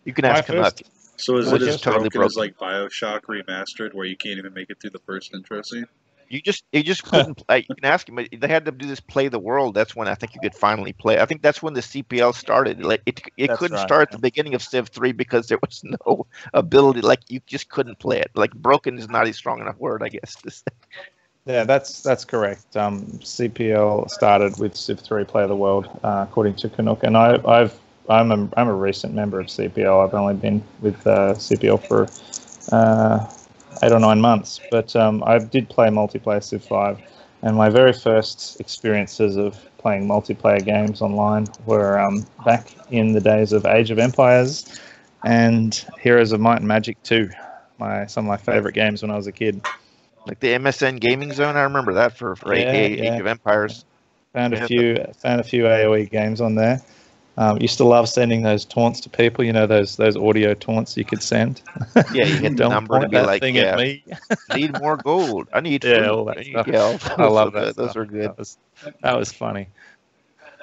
You can ask Canuck. So is it as totally broken as like BioShock Remastered, where you can't even make it through the first intro scene? You just couldn't play. You can ask him. They had to do this play the world. That's when I think you could finally play. I think that's when the CPL started. Like it couldn't start at the beginning of Civ 3 because there was no ability. Like you just couldn't play it. Like broken is not a strong enough word, I guess. Yeah, that's correct. CPL started with Civ 3 Play the World, according to Canuck, and I'm a recent member of CPL. I've only been with CPL for 8 or 9 months, but I did play multiplayer Civ 5, and my very first experiences of playing multiplayer games online were back in the days of Age of Empires and Heroes of Might and Magic 2, some of my favorite games when I was a kid. Like the MSN Gaming Zone, I remember that for Age of Empires. Found a few AOE games on there. Used to love sending those taunts to people. You know, those audio taunts you could send. Yeah, you hit the number to be like, at me. Need more gold. I need food. All that stuff. I love that. Those are good. That was funny.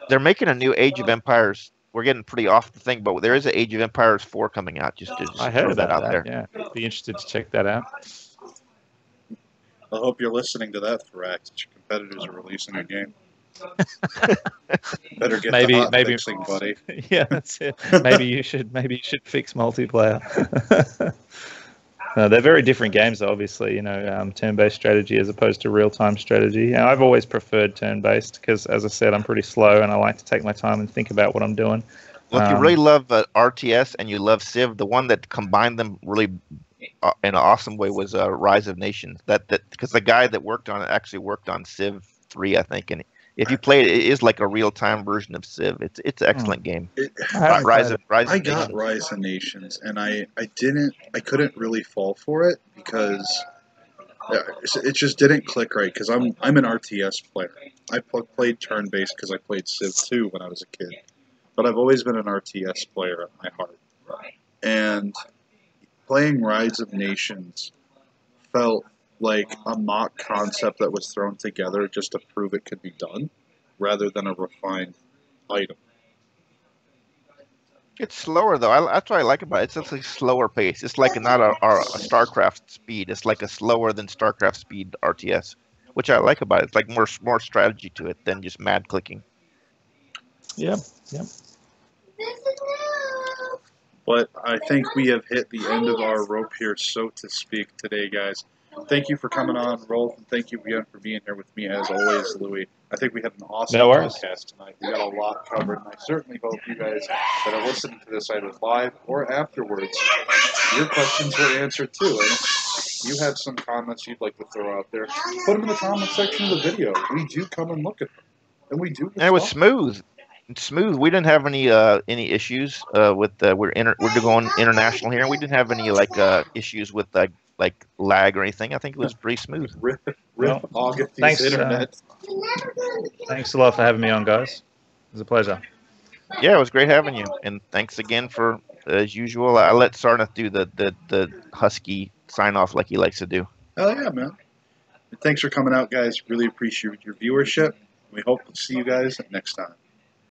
They're making a new Age of Empires. We're getting pretty off the thing, but there is an Age of Empires 4 coming out. Just I heard that out there. Yeah, be interested to check that out. I hope you're listening to that, Thrax, that your competitors are releasing a game. Better get the hot fixing, buddy. Yeah, that's it. Maybe you should fix multiplayer. They're very different games, obviously. You know, turn-based strategy as opposed to real-time strategy. And I've always preferred turn-based because, as I said, I'm pretty slow and I like to take my time and think about what I'm doing. Well, if you really love RTS and you love Civ, the one that combined them really in an awesome way was Rise of Nations. That because the guy that worked on it actually worked on Civ 3, I think, and if you play it, it is like a real-time version of Civ. It's an excellent game. Rise of Nations, and I couldn't really fall for it because it just didn't click right. Because I'm an RTS player. I played turn-based because I played Civ 2 when I was a kid, but I've always been an RTS player at my heart. And playing Rise of Nations felt like a mock concept that was thrown together just to prove it could be done, rather than a refined item. It's slower though. That's what I like about it. It's just a slower pace. It's like not a StarCraft speed. It's like a slower than StarCraft speed RTS, which I like about it. It's like more strategy to it than just mad clicking. Yep. But I think we have hit the end of our rope here, so to speak, today, guys. Thank you for coming on, Rolf, and thank you again for being here with me, as always, Louis. I think we had an awesome podcast tonight. We got a lot covered, and I certainly hope you guys that are listening to this either live or afterwards, your questions were answered too. And if you have some comments you'd like to throw out there, put them in the comment section of the video. We do come and look at them, and we do. And it was smooth. Smooth. We didn't have any issues with we're going international here, and we didn't have any issues with like lag or anything. I think it was pretty smooth. Thanks, internet. Thanks a lot for having me on, guys. It was a pleasure. Yeah, it was great having you, and thanks again for as usual. I let Sarnath do the husky sign off like he likes to do. Oh yeah, man. Thanks for coming out, guys. Really appreciate your viewership. We hope to see you guys next time.